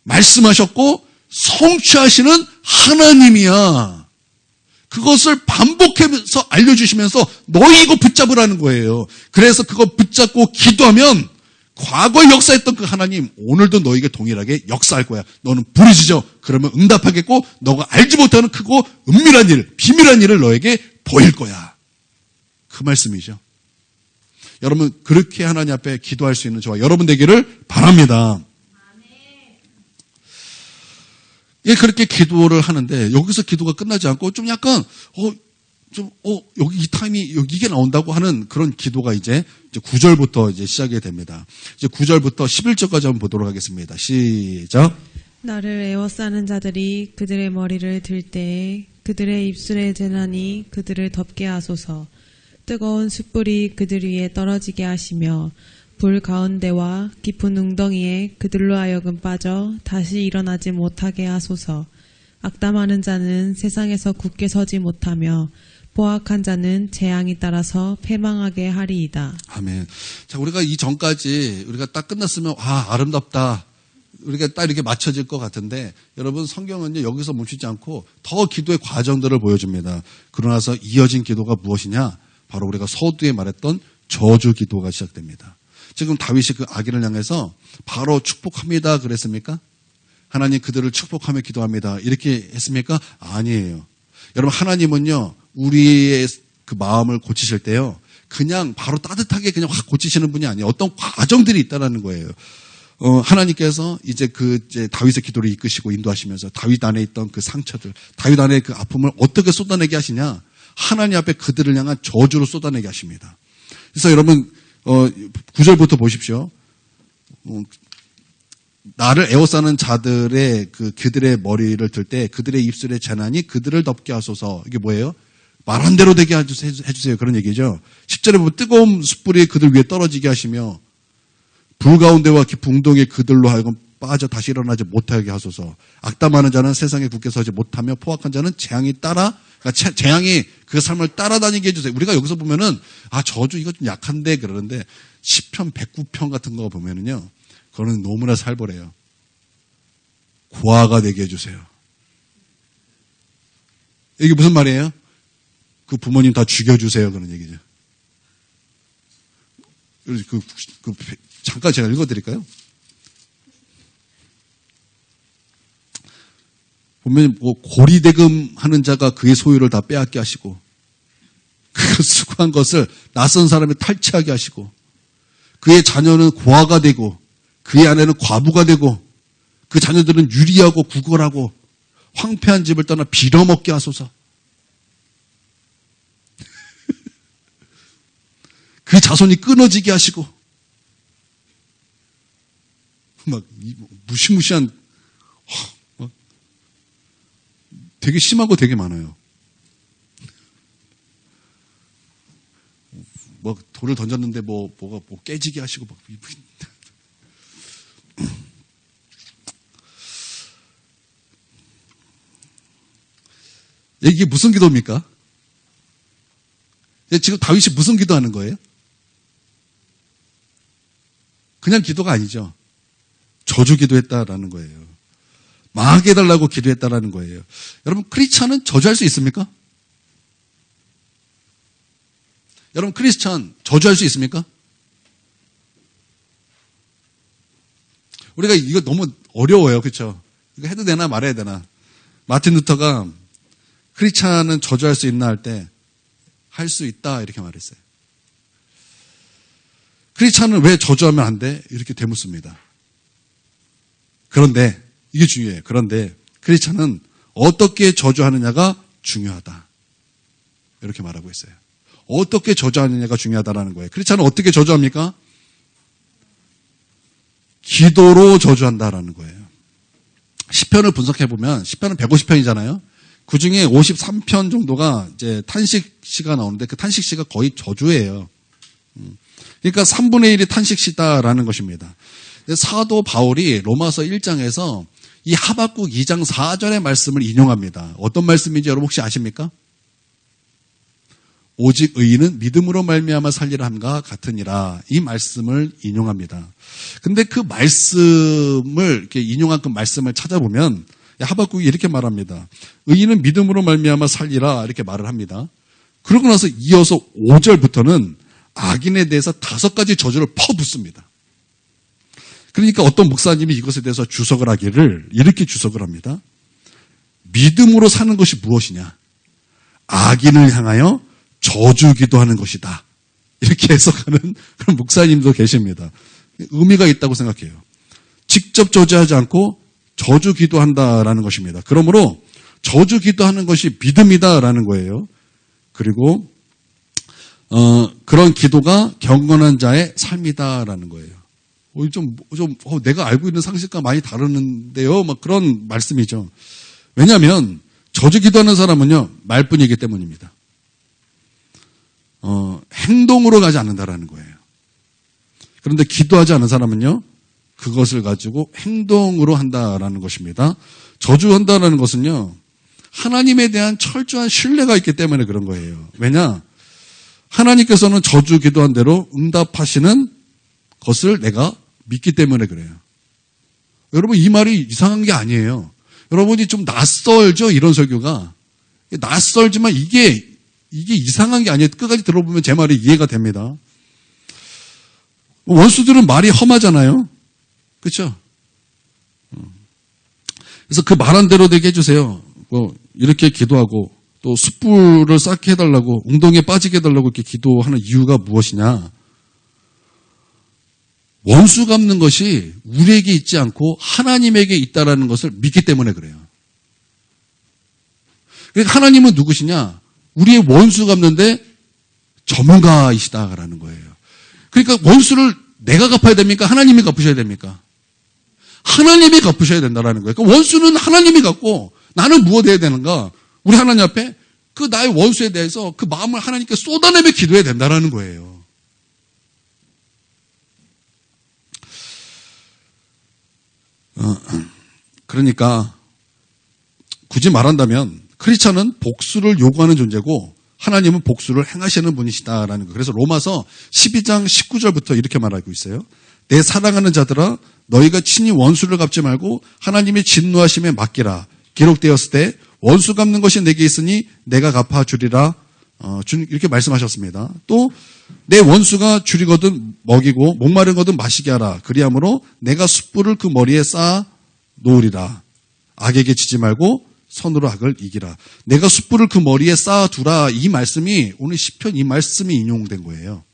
말씀하셨고 성취하시는 하나님이야. 그것을 반복해서 알려주시면서 너희 이거 붙잡으라는 거예요. 그래서 그거 붙잡고 기도하면 과거에 역사했던 그 하나님 오늘도 너에게 동일하게 역사할 거야. 너는 부르짖어. 그러면 응답하겠고 너가 알지 못하는 크고 은밀한 일, 비밀한 일을 너에게 보일 거야. 그 말씀이죠. 여러분 그렇게 하나님 앞에 기도할 수 있는 저와 여러분 되기를 바랍니다. 예, 그렇게 기도를 하는데 여기서 기도가 끝나지 않고 좀 약간 여기 이 타임이 여기 이게 나온다고 하는 그런 기도가 이제 9절부터 이제 시작이 됩니다. 이제 9절부터 11절까지 한번 보도록 하겠습니다. 시작. 나를 애워싸는 자들이 그들의 머리를 들 때에 그들의 입술의 재난이 그들을 덮게 하소서. 뜨거운 숯불이 그들 위에 떨어지게 하시며 불 가운데와 깊은 웅덩이에 그들로 하여금 빠져 다시 일어나지 못하게 하소서. 악담하는 자는 세상에서 굳게 서지 못하며 포악한 자는 재앙이 따라서 패망하게 하리이다. 아멘. 자, 우리가 이 전까지 우리가 딱 끝났으면 아름답다. 우리가 딱 이렇게 맞춰질 것 같은데 여러분 성경은요 여기서 멈추지 않고 더 기도의 과정들을 보여줍니다. 그러나서 이어진 기도가 무엇이냐? 바로 우리가 서두에 말했던 저주 기도가 시작됩니다. 지금 다윗이 그 악인을 향해서 바로 축복합니다 그랬습니까? 하나님 그들을 축복하며 기도합니다. 이렇게 했습니까? 아니에요. 여러분 하나님은요 우리의 그 마음을 고치실 때요 그냥 바로 따뜻하게 그냥 확 고치시는 분이 아니에요. 어떤 과정들이 있다라는 거예요. 하나님께서 이제 다윗의 기도를 이끄시고 인도하시면서 다윗 안에 있던 그 상처들, 다윗 안에 그 아픔을 어떻게 쏟아내게 하시냐? 하나님 앞에 그들을 향한 저주로 쏟아내게 하십니다. 그래서 여러분 9절부터 보십시오. 나를 에워싸는 자들의 그들의 머리를 들 때 그들의 입술의 재난이 그들을 덮게 하소서. 이게 뭐예요? 말한 대로 되게 해주세요. 그런 얘기죠. 10절에 보면 뜨거운 숯불이 그들 위에 떨어지게 하시며 불 가운데와 깊은 웅덩이에 그들로 하여금 빠져 다시 일어나지 못하게 하소서. 악담하는 자는 세상에 굳게 서지 못하며 포악한 자는 그러니까 재앙이 그 삶을 따라다니게 해주세요. 우리가 여기서 보면은 저주 이거 좀 약한데 그러는데 시편 109편 같은 거 보면은요 그거는 너무나 살벌해요. 고아가 되게 해주세요. 이게 무슨 말이에요? 그 부모님 다 죽여주세요. 그런 얘기죠. 잠깐 제가 읽어드릴까요? 보면 고리대금 하는 자가 그의 소유를 다 빼앗게 하시고 그 수고한 것을 낯선 사람이 탈취하게 하시고 그의 자녀는 고아가 되고 그의 아내는 과부가 되고 그 자녀들은 유리하고 구걸하고 황폐한 집을 떠나 빌어먹게 하소서. 그 자손이 끊어지게 하시고 막 무시무시한 되게 심하고 되게 많아요. 돌을 던졌는데 뭐가 깨지게 하시고 막 이게 무슨 기도입니까? 지금 다윗이 무슨 기도하는 거예요? 그냥 기도가 아니죠. 저주 기도했다라는 거예요. 망하게 해달라고 기도했다라는 거예요. 여러분 크리스찬은 저주할 수 있습니까? 여러분 크리스찬 저주할 수 있습니까? 우리가 이거 너무 어려워요. 그렇죠? 이거 해도 되나 말아야 되나. 마틴 루터가 크리스찬은 저주할 수 있나 할 때 할 수 있다 이렇게 말했어요. 크리스찬은 왜 저주하면 안 돼? 이렇게 되묻습니다. 그런데 이게 중요해요. 그런데 크리스찬은 어떻게 저주하느냐가 중요하다. 이렇게 말하고 있어요. 어떻게 저주하느냐가 중요하다라는 거예요. 크리스찬은 어떻게 저주합니까? 기도로 저주한다라는 거예요. 시편을 분석해 보면 시편은 150편이잖아요. 그 중에 53편 정도가 이제 탄식시가 나오는데 그 탄식시가 거의 저주예요. 그러니까 3분의 1이 탄식시다라는 것입니다. 사도 바울이 로마서 1장에서 이 하박국 2장 4절의 말씀을 인용합니다. 어떤 말씀인지 여러분 혹시 아십니까? 오직 의인은 믿음으로 말미암아 살리라 함과 같으니라. 이 말씀을 인용합니다. 근데 그 말씀을 이렇게 인용한 그 말씀을 찾아보면 하박국이 이렇게 말합니다. 의인은 믿음으로 말미암아 살리라 이렇게 말을 합니다. 그러고 나서 이어서 5절부터는 악인에 대해서 5가지 저주를 퍼붓습니다. 그러니까 어떤 목사님이 이것에 대해서 주석을 하기를 이렇게 주석을 합니다. 믿음으로 사는 것이 무엇이냐? 악인을 향하여 저주 기도하는 것이다. 이렇게 해석하는 그런 목사님도 계십니다. 의미가 있다고 생각해요. 직접 저주하지 않고 저주 기도한다라는 것입니다. 그러므로 저주 기도하는 것이 믿음이다라는 거예요. 그리고 그런 기도가 경건한 자의 삶이다라는 거예요. 내가 알고 있는 상식과 많이 다르는데요. 막 그런 말씀이죠. 왜냐하면 저주 기도하는 사람은요, 말뿐이기 때문입니다. 행동으로 가지 않는다라는 거예요. 그런데 기도하지 않은 사람은요, 그것을 가지고 행동으로 한다라는 것입니다. 저주한다라는 것은요, 하나님에 대한 철저한 신뢰가 있기 때문에 그런 거예요. 왜냐? 하나님께서는 저주 기도한 대로 응답하시는 것을 내가 믿기 때문에 그래요. 여러분, 이 말이 이상한 게 아니에요. 여러분이 좀 낯설죠? 이런 설교가. 낯설지만 이게 이상한 게 아니에요. 끝까지 들어보면 제 말이 이해가 됩니다. 원수들은 말이 험하잖아요. 그렇죠? 그래서 그 말한 대로 되게 해주세요. 이렇게 기도하고 또 숯불을 쌓게 해달라고, 웅덩이에 빠지게 해달라고 이렇게 기도하는 이유가 무엇이냐? 원수 갚는 것이 우리에게 있지 않고 하나님에게 있다라는 것을 믿기 때문에 그래요. 그러니까 하나님은 누구시냐? 우리의 원수 갚는데 전문가이시다라는 거예요. 그러니까 원수를 내가 갚아야 됩니까? 하나님이 갚으셔야 됩니까? 하나님이 갚으셔야 된다라는 거예요. 그러니까 원수는 하나님이 갚고 나는 무엇 해야 되는가? 우리 하나님 앞에 그 나의 원수에 대해서 그 마음을 하나님께 쏟아내며 기도해야 된다라는 거예요. 그러니까 굳이 말한다면 크리스찬은 복수를 요구하는 존재고 하나님은 복수를 행하시는 분이시다라는 거. 그래서 로마서 12장 19절부터 이렇게 말하고 있어요. 내 사랑하는 자들아 너희가 친히 원수를 갚지 말고 하나님의 진노하심에 맡기라. 기록되었을 때 원수 갚는 것이 내게 있으니 내가 갚아주리라. 이렇게 말씀하셨습니다. 또 내 원수가 줄이거든 먹이고 목마르거든 마시게 하라. 그리함으로 내가 숯불을 그 머리에 쌓아 놓으리라. 악에게 지지 말고 선으로 악을 이기라. 내가 숯불을 그 머리에 쌓아두라. 이 말씀이 오늘 시편 이 말씀이 인용된 거예요.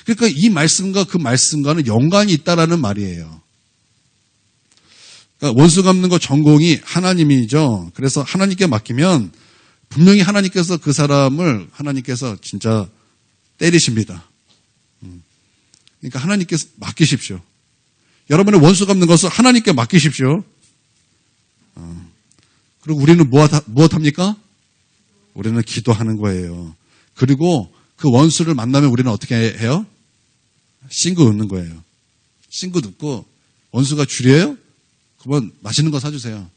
그러니까 이 말씀과 그 말씀과는 연관이 있다라는 말이에요. 그러니까 원수 갚는 거 전공이 하나님이죠. 그래서 하나님께 맡기면 분명히 하나님께서 그 사람을 하나님께서 진짜 때리십니다. 그러니까 하나님께서 맡기십시오. 여러분의 원수 갚는 것을 하나님께 맡기십시오. 그리고 우리는 무엇합니까? 우리는 기도하는 거예요. 그리고 그 원수를 만나면 우리는 어떻게 해요? 싱긋 웃는 거예요. 싱긋 웃고 원수가 줄여요? 그러면 맛있는 거 사주세요.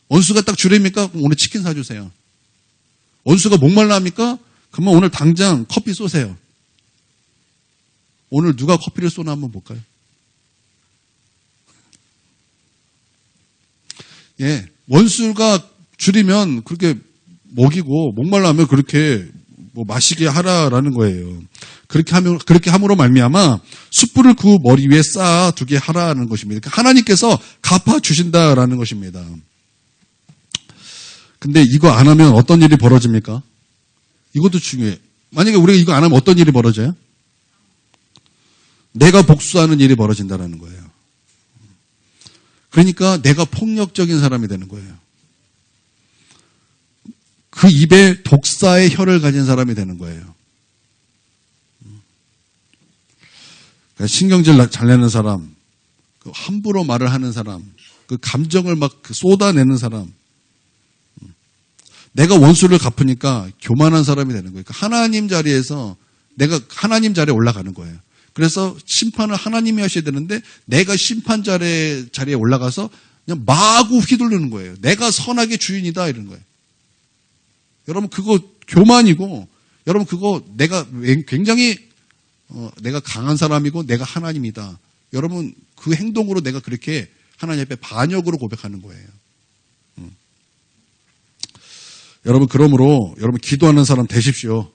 원수가 딱 줄입니까? 그럼 오늘 치킨 사주세요. 원수가 목말라 합니까? 그러면 오늘 당장 커피 쏘세요. 오늘 누가 커피를 쏘나 한번 볼까요? 예, 원수가 줄이면 그렇게 먹이고 목말라 하면 그렇게 마시게 하라라는 거예요. 그렇게 함으로 말미암아 숯불을 그 머리 위에 쌓아 두게 하라는 것입니다. 그러니까 하나님께서 갚아 주신다라는 것입니다. 근데 이거 안 하면 어떤 일이 벌어집니까? 이것도 중요해. 만약에 우리가 이거 안 하면 어떤 일이 벌어져요? 내가 복수하는 일이 벌어진다는 거예요. 그러니까 내가 폭력적인 사람이 되는 거예요. 그 입에 독사의 혀를 가진 사람이 되는 거예요. 그러니까 신경질 잘 내는 사람, 그 함부로 말을 하는 사람, 그 감정을 막 쏟아내는 사람, 내가 원수를 갚으니까 교만한 사람이 되는 거예요. 그러니까 하나님 자리에서 내가 하나님 자리에 올라가는 거예요. 그래서 심판을 하나님이 하셔야 되는데 내가 심판 자리에 올라가서 그냥 마구 휘두르는 거예요. 내가 선악의 주인이다 이런 거예요. 여러분 그거 교만이고 여러분 그거 내가 굉장히 내가 강한 사람이고 내가 하나님이다. 여러분 그 행동으로 내가 그렇게 하나님 앞에 반역으로 고백하는 거예요. 여러분 그러므로 여러분 기도하는 사람 되십시오.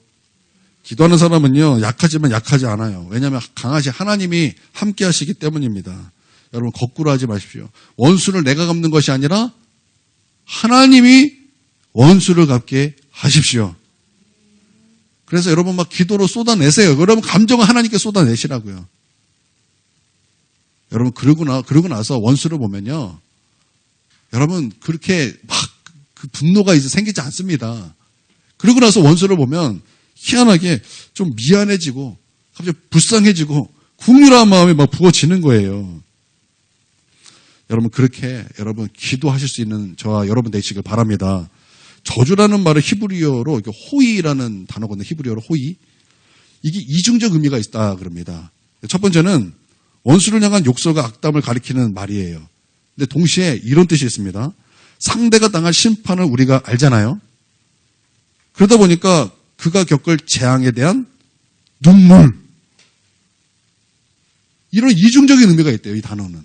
기도하는 사람은요 약하지만 약하지 않아요. 왜냐하면 강하신 하나님이 함께 하시기 때문입니다. 여러분 거꾸로 하지 마십시오. 원수를 내가 갚는 것이 아니라 하나님이 원수를 갚게 하십시오. 그래서 여러분 막 기도로 쏟아내세요. 여러분 감정을 하나님께 쏟아내시라고요. 여러분 그러고 나서 원수를 보면요. 여러분 그렇게 막 그 분노가 이제 생기지 않습니다. 그러고 나서 원수를 보면 희한하게 좀 미안해지고 갑자기 불쌍해지고 국률한 마음이 막 부어지는 거예요. 여러분 그렇게 여러분 기도하실 수 있는 저와 여러분 되시길 바랍니다. 저주라는 말은 히브리어로 호의라는 단어거든요. 히브리어로 호의. 이게 이중적 의미가 있다 그럽니다. 첫 번째는 원수를 향한 욕설과 악담을 가리키는 말이에요. 근데 동시에 이런 뜻이 있습니다. 상대가 당할 심판을 우리가 알잖아요. 그러다 보니까 그가 겪을 재앙에 대한 눈물. 이런 이중적인 의미가 있대요. 이 단어는.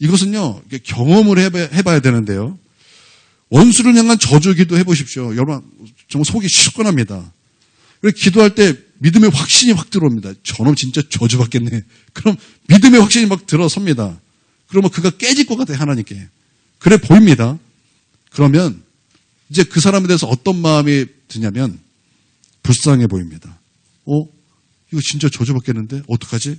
이것은요. 경험을 해봐야 되는데요. 원수를 향한 저주 기도 해보십시오. 여러분 정말 속이 시원합니다. 기도할 때 믿음의 확신이 확 들어옵니다. 저놈 진짜 저주받겠네. 그럼 믿음의 확신이 막 들어섭니다. 그러면 그가 깨질 것 같아요. 하나님께. 그래 보입니다. 그러면 이제 그 사람에 대해서 어떤 마음이 드냐면 불쌍해 보입니다. 이거 진짜 저주받겠는데 어떡하지?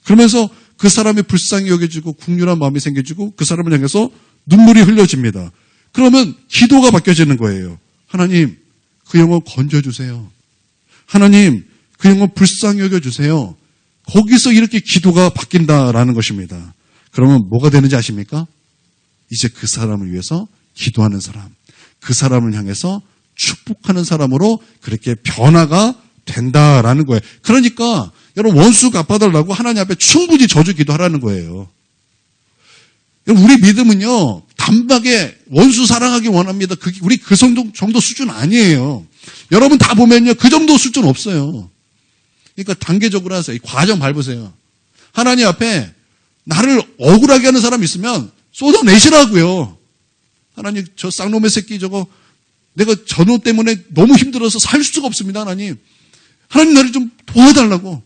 그러면서 그 사람이 불쌍히 여겨지고 국률한 마음이 생겨지고 그 사람을 향해서 눈물이 흘려집니다. 그러면 기도가 바뀌어지는 거예요. 하나님, 그 영혼 건져주세요. 하나님, 그 영혼 불쌍히 여겨주세요. 거기서 이렇게 기도가 바뀐다라는 것입니다. 그러면 뭐가 되는지 아십니까? 이제 그 사람을 위해서 기도하는 사람, 그 사람을 향해서 축복하는 사람으로 그렇게 변화가 된다라는 거예요. 그러니까 여러분 원수 갚아달라고 하나님 앞에 충분히 저주 기도하라는 거예요. 우리 믿음은요, 단박에 원수 사랑하기 원합니다. 우리 그 정도 수준 아니에요. 여러분 다 보면요, 그 정도 수준 없어요. 그러니까 단계적으로 하세요. 이 과정 밟으세요. 하나님 앞에 나를 억울하게 하는 사람 있으면 쏟아내시라고요. 하나님, 저 쌍놈의 새끼 저거 내가 저놈 때문에 너무 힘들어서 살 수가 없습니다. 하나님 나를 좀 도와달라고,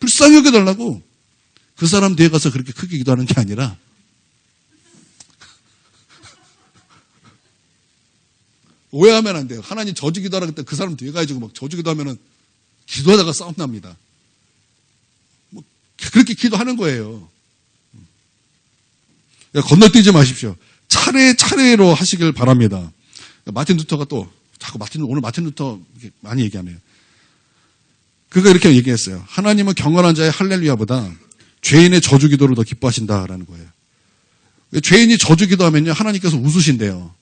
불쌍히 여겨달라고. 그 사람 뒤에 가서 그렇게 크게 기도하는 게 아니라 오해하면 안 돼요. 하나님 저주 기도하라 그때 그 사람 뒤에 가가지고 막 저주 기도하면은 기도하다가 싸움 납니다. 그렇게 기도하는 거예요. 건너뛰지 마십시오. 차례로 하시길 바랍니다. 마틴 루터가 또 자꾸 오늘 마틴 루터 많이 얘기하네요. 그가 이렇게 얘기했어요. 하나님은 경건한 자의 할렐루야보다 죄인의 저주 기도를 더 기뻐하신다라는 거예요. 죄인이 저주 기도하면요, 하나님께서 웃으신대요.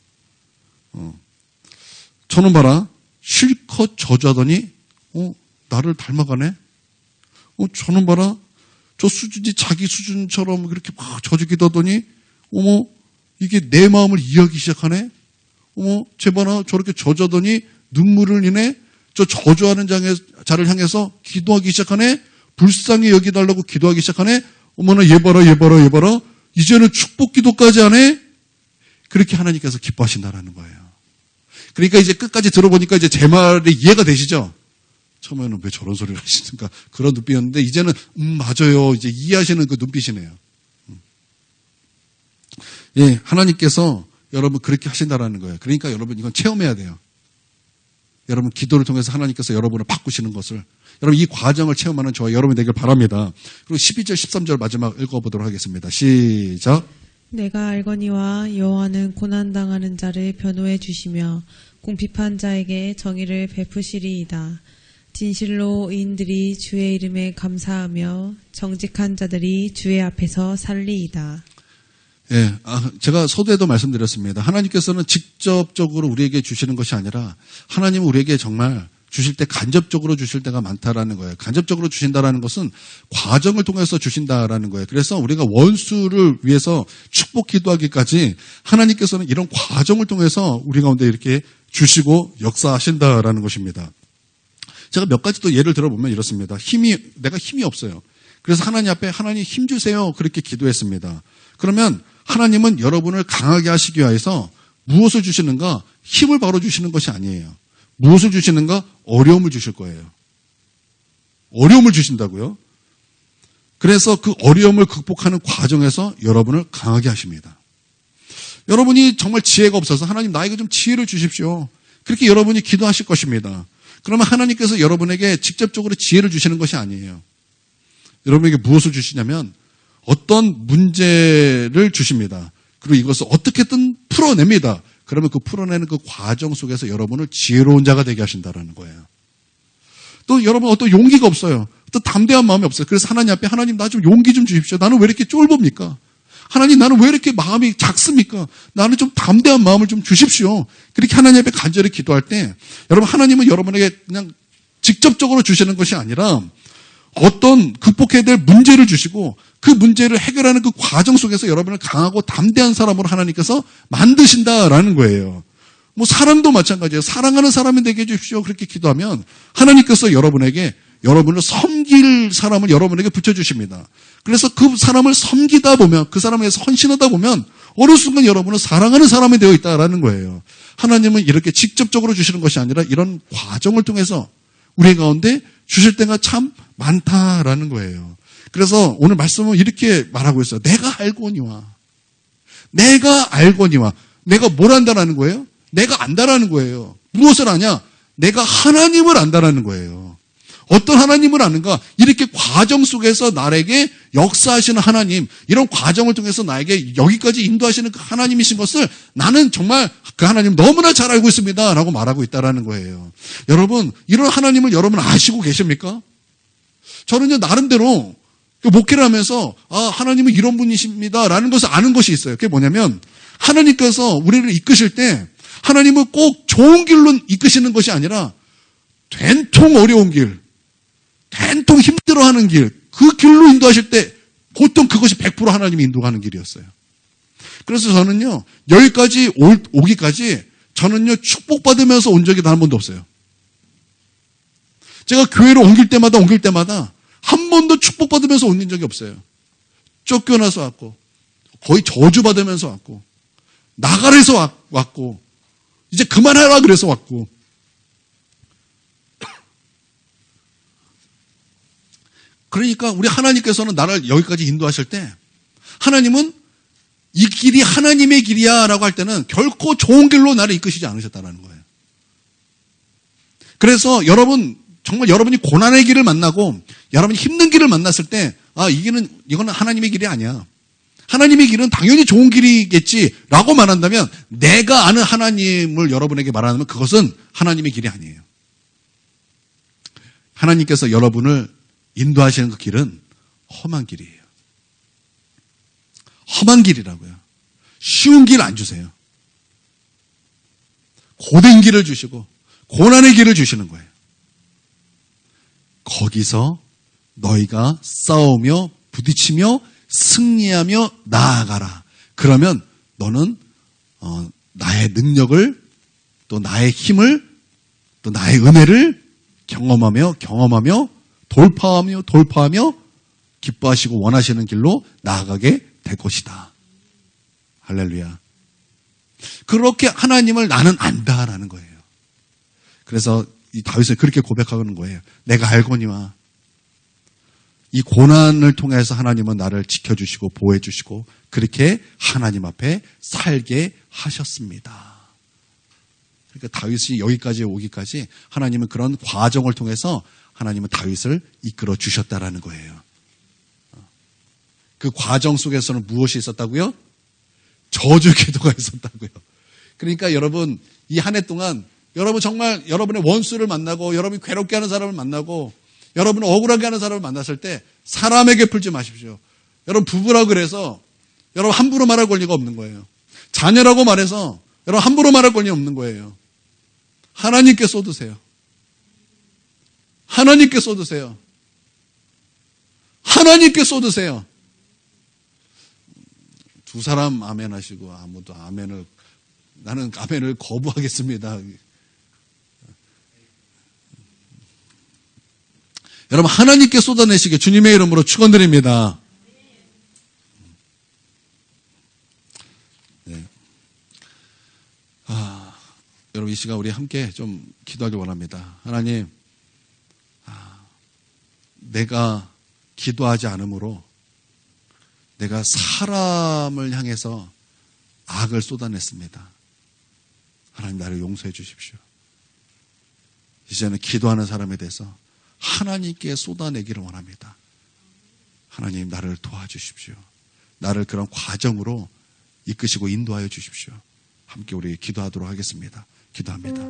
저는 봐라, 실컷 저주하더니 나를 닮아가네. 저는 봐라, 저 수준이 자기 수준처럼 그렇게 막 저주 기도하더니 이게 내 마음을 이해하기 시작하네. 쟤 봐라, 저렇게 저주하더니 눈물을 인해 저 저주하는 자를 향해서 기도하기 시작하네. 불쌍히 여기달라고 기도하기 시작하네. 어머나, 얘 봐라. 이제는 축복 기도까지 하네. 그렇게 하나님께서 기뻐하신다라는 거예요. 그러니까 이제 끝까지 들어보니까 이제 제 말이 이해가 되시죠? 처음에는 왜 저런 소리를 하시는가 그런 눈빛이었는데 이제는 맞아요. 이제 이해하시는 그 눈빛이네요. 예, 하나님께서 여러분 그렇게 하신다라는 거예요. 그러니까 여러분 이건 체험해야 돼요. 여러분 기도를 통해서 하나님께서 여러분을 바꾸시는 것을, 여러분 이 과정을 체험하는 저와 여러분이 되길 바랍니다. 그리고 12절 13절 마지막 읽어보도록 하겠습니다. 시작. 내가 알거니와 여호와는 고난당하는 자를 변호해 주시며 궁핍한 자에게 정의를 베푸시리이다. 진실로 의인들이 주의 이름에 감사하며 정직한 자들이 주의 앞에서 살리이다. 예, 제가 서두에도 말씀드렸습니다. 하나님께서는 직접적으로 우리에게 주시는 것이 아니라 하나님은 우리에게 정말 주실 때 간접적으로 주실 때가 많다라는 거예요. 간접적으로 주신다라는 것은 과정을 통해서 주신다라는 거예요. 그래서 우리가 원수를 위해서 축복 기도하기까지 하나님께서는 이런 과정을 통해서 우리 가운데 이렇게 주시고 역사하신다라는 것입니다. 제가 몇 가지 또 예를 들어보면 이렇습니다. 내가 힘이 없어요. 그래서 하나님 앞에 하나님 힘 주세요. 그렇게 기도했습니다. 그러면 하나님은 여러분을 강하게 하시기 위해서 무엇을 주시는가? 힘을 바로 주시는 것이 아니에요. 무엇을 주시는가? 어려움을 주실 거예요. 어려움을 주신다고요? 그래서 그 어려움을 극복하는 과정에서 여러분을 강하게 하십니다. 여러분이 정말 지혜가 없어서 하나님 나에게 좀 지혜를 주십시오. 그렇게 여러분이 기도하실 것입니다. 그러면 하나님께서 여러분에게 직접적으로 지혜를 주시는 것이 아니에요. 여러분에게 무엇을 주시냐면 어떤 문제를 주십니다. 그리고 이것을 어떻게든 풀어냅니다. 그러면 그 풀어내는 그 과정 속에서 여러분을 지혜로운 자가 되게 하신다는 거예요. 또 여러분 어떤 용기가 없어요. 또 담대한 마음이 없어요. 그래서 하나님 앞에 하나님 나 좀 용기 좀 주십시오. 나는 왜 이렇게 쫄봅니까? 하나님 나는 왜 이렇게 마음이 작습니까? 나는 좀 담대한 마음을 좀 주십시오. 그렇게 하나님 앞에 간절히 기도할 때 여러분 하나님은 여러분에게 그냥 직접적으로 주시는 것이 아니라 어떤 극복해야 될 문제를 주시고 그 문제를 해결하는 그 과정 속에서 여러분을 강하고 담대한 사람으로 하나님께서 만드신다라는 거예요. 뭐 사람도 마찬가지예요. 사랑하는 사람이 되게 해주십시오. 그렇게 기도하면 하나님께서 여러분에게 여러분을 섬길 사람을 여러분에게 붙여주십니다. 그래서 그 사람을 섬기다 보면 그 사람에 대해서 헌신하다 보면 어느 순간 여러분은 사랑하는 사람이 되어 있다라는 거예요. 하나님은 이렇게 직접적으로 주시는 것이 아니라 이런 과정을 통해서 우리 가운데 주실 때가 참 많다라는 거예요. 그래서 오늘 말씀은 이렇게 말하고 있어요. 내가 알거니와. 내가 알거니와. 내가 뭘 안다라는 거예요? 내가 안다라는 거예요. 무엇을 아냐? 내가 하나님을 안다라는 거예요. 어떤 하나님을 아는가? 이렇게 과정 속에서 나에게 역사하시는 하나님, 이런 과정을 통해서 나에게 여기까지 인도하시는 그 하나님이신 것을 나는 정말 그 하나님 너무나 잘 알고 있습니다. 라고 말하고 있다라는 거예요. 여러분, 이런 하나님을 여러분 아시고 계십니까? 저는요, 나름대로 목회를 하면서, 하나님은 이런 분이십니다. 라는 것을 아는 것이 있어요. 그게 뭐냐면, 하나님께서 우리를 이끄실 때, 하나님은 꼭 좋은 길로 이끄시는 것이 아니라, 된통 어려운 길, 된통 힘들어하는 길, 그 길로 인도하실 때, 보통 그것이 100% 하나님이 인도하는 길이었어요. 그래서 저는요, 여기까지 오기까지, 저는요, 축복받으면서 온 적이 단 한 번도 없어요. 제가 교회로 옮길 때마다 한 번도 축복받으면서 옮긴 적이 없어요. 쫓겨나서 왔고, 거의 저주받으면서 왔고, 나가래서 왔고, 이제 그만해라 그래서 왔고. 그러니까 우리 하나님께서는 나를 여기까지 인도하실 때, 하나님은 이 길이 하나님의 길이야 라고 할 때는 결코 좋은 길로 나를 이끄시지 않으셨다는 거예요. 그래서 여러분, 정말 여러분이 고난의 길을 만나고 여러분이 힘든 길을 만났을 때 이거는 하나님의 길이 아니야. 하나님의 길은 당연히 좋은 길이겠지라고 말한다면 내가 아는 하나님을 여러분에게 말하면 그것은 하나님의 길이 아니에요. 하나님께서 여러분을 인도하시는 그 길은 험한 길이에요. 험한 길이라고요. 쉬운 길 안 주세요. 고된 길을 주시고 고난의 길을 주시는 거예요. 거기서 너희가 싸우며 부딪히며 승리하며 나아가라. 그러면 너는 나의 능력을 또 나의 힘을 또 나의 은혜를 경험하며 돌파하며 기뻐하시고 원하시는 길로 나아가게 될 것이다. 할렐루야. 그렇게 하나님을 나는 안다라는 거예요. 그래서 이 다윗은 그렇게 고백하는 거예요. 내가 알거니와. 이 고난을 통해서 하나님은 나를 지켜주시고 보호해주시고 그렇게 하나님 앞에 살게 하셨습니다. 그러니까 다윗이 여기까지 오기까지 하나님은 그런 과정을 통해서 하나님은 다윗을 이끌어 주셨다라는 거예요. 그 과정 속에서는 무엇이 있었다고요? 저주 기도가 있었다고요. 그러니까 여러분 이 한 해 동안 여러분 정말 여러분의 원수를 만나고 여러분이 괴롭게 하는 사람을 만나고 여러분을 억울하게 하는 사람을 만났을 때 사람에게 풀지 마십시오. 여러분 부부라고 그래서 여러분 함부로 말할 권리가 없는 거예요. 자녀라고 말해서 여러분 함부로 말할 권리 없는 거예요. 하나님께 쏟으세요. 하나님께 쏟으세요. 하나님께 쏟으세요. 두 사람 아멘 하시고 아무도 나는 아멘을 거부하겠습니다. 여러분 하나님께 쏟아내시게 주님의 이름으로 축원드립니다. 네. 여러분 이 시간 우리 함께 좀 기도하길 원합니다. 하나님, 내가 기도하지 않으므로 내가 사람을 향해서 악을 쏟아냈습니다. 하나님 나를 용서해 주십시오. 이제는 기도하는 사람에 대해서 하나님께 쏟아내기를 원합니다. 하나님, 나를 도와주십시오. 나를 그런 과정으로 이끄시고 인도하여 주십시오. 함께 우리 기도하도록 하겠습니다. 기도합니다.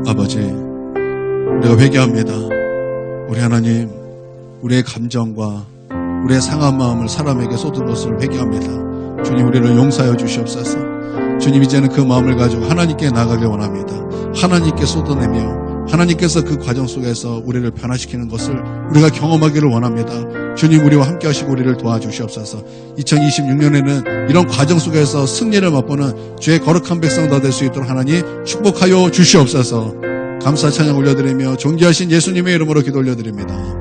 아버지, 우리가 회개합니다. 우리 하나님, 우리의 감정과 우리의 상한 마음을 사람에게 쏟은 것을 회개합니다. 주님, 우리를 용서하여 주시옵소서. 주님, 이제는 그 마음을 가지고 하나님께 나가길 원합니다. 하나님께 쏟아내며 하나님께서 그 과정 속에서 우리를 변화시키는 것을 우리가 경험하기를 원합니다. 주님, 우리와 함께 하시고 우리를 도와주시옵소서. 2026년에는 이런 과정 속에서 승리를 맛보는 주의 거룩한 백성 다 될 수 있도록 하나님 축복하여 주시옵소서. 감사 찬양 올려드리며 존귀하신 예수님의 이름으로 기도 올려드립니다.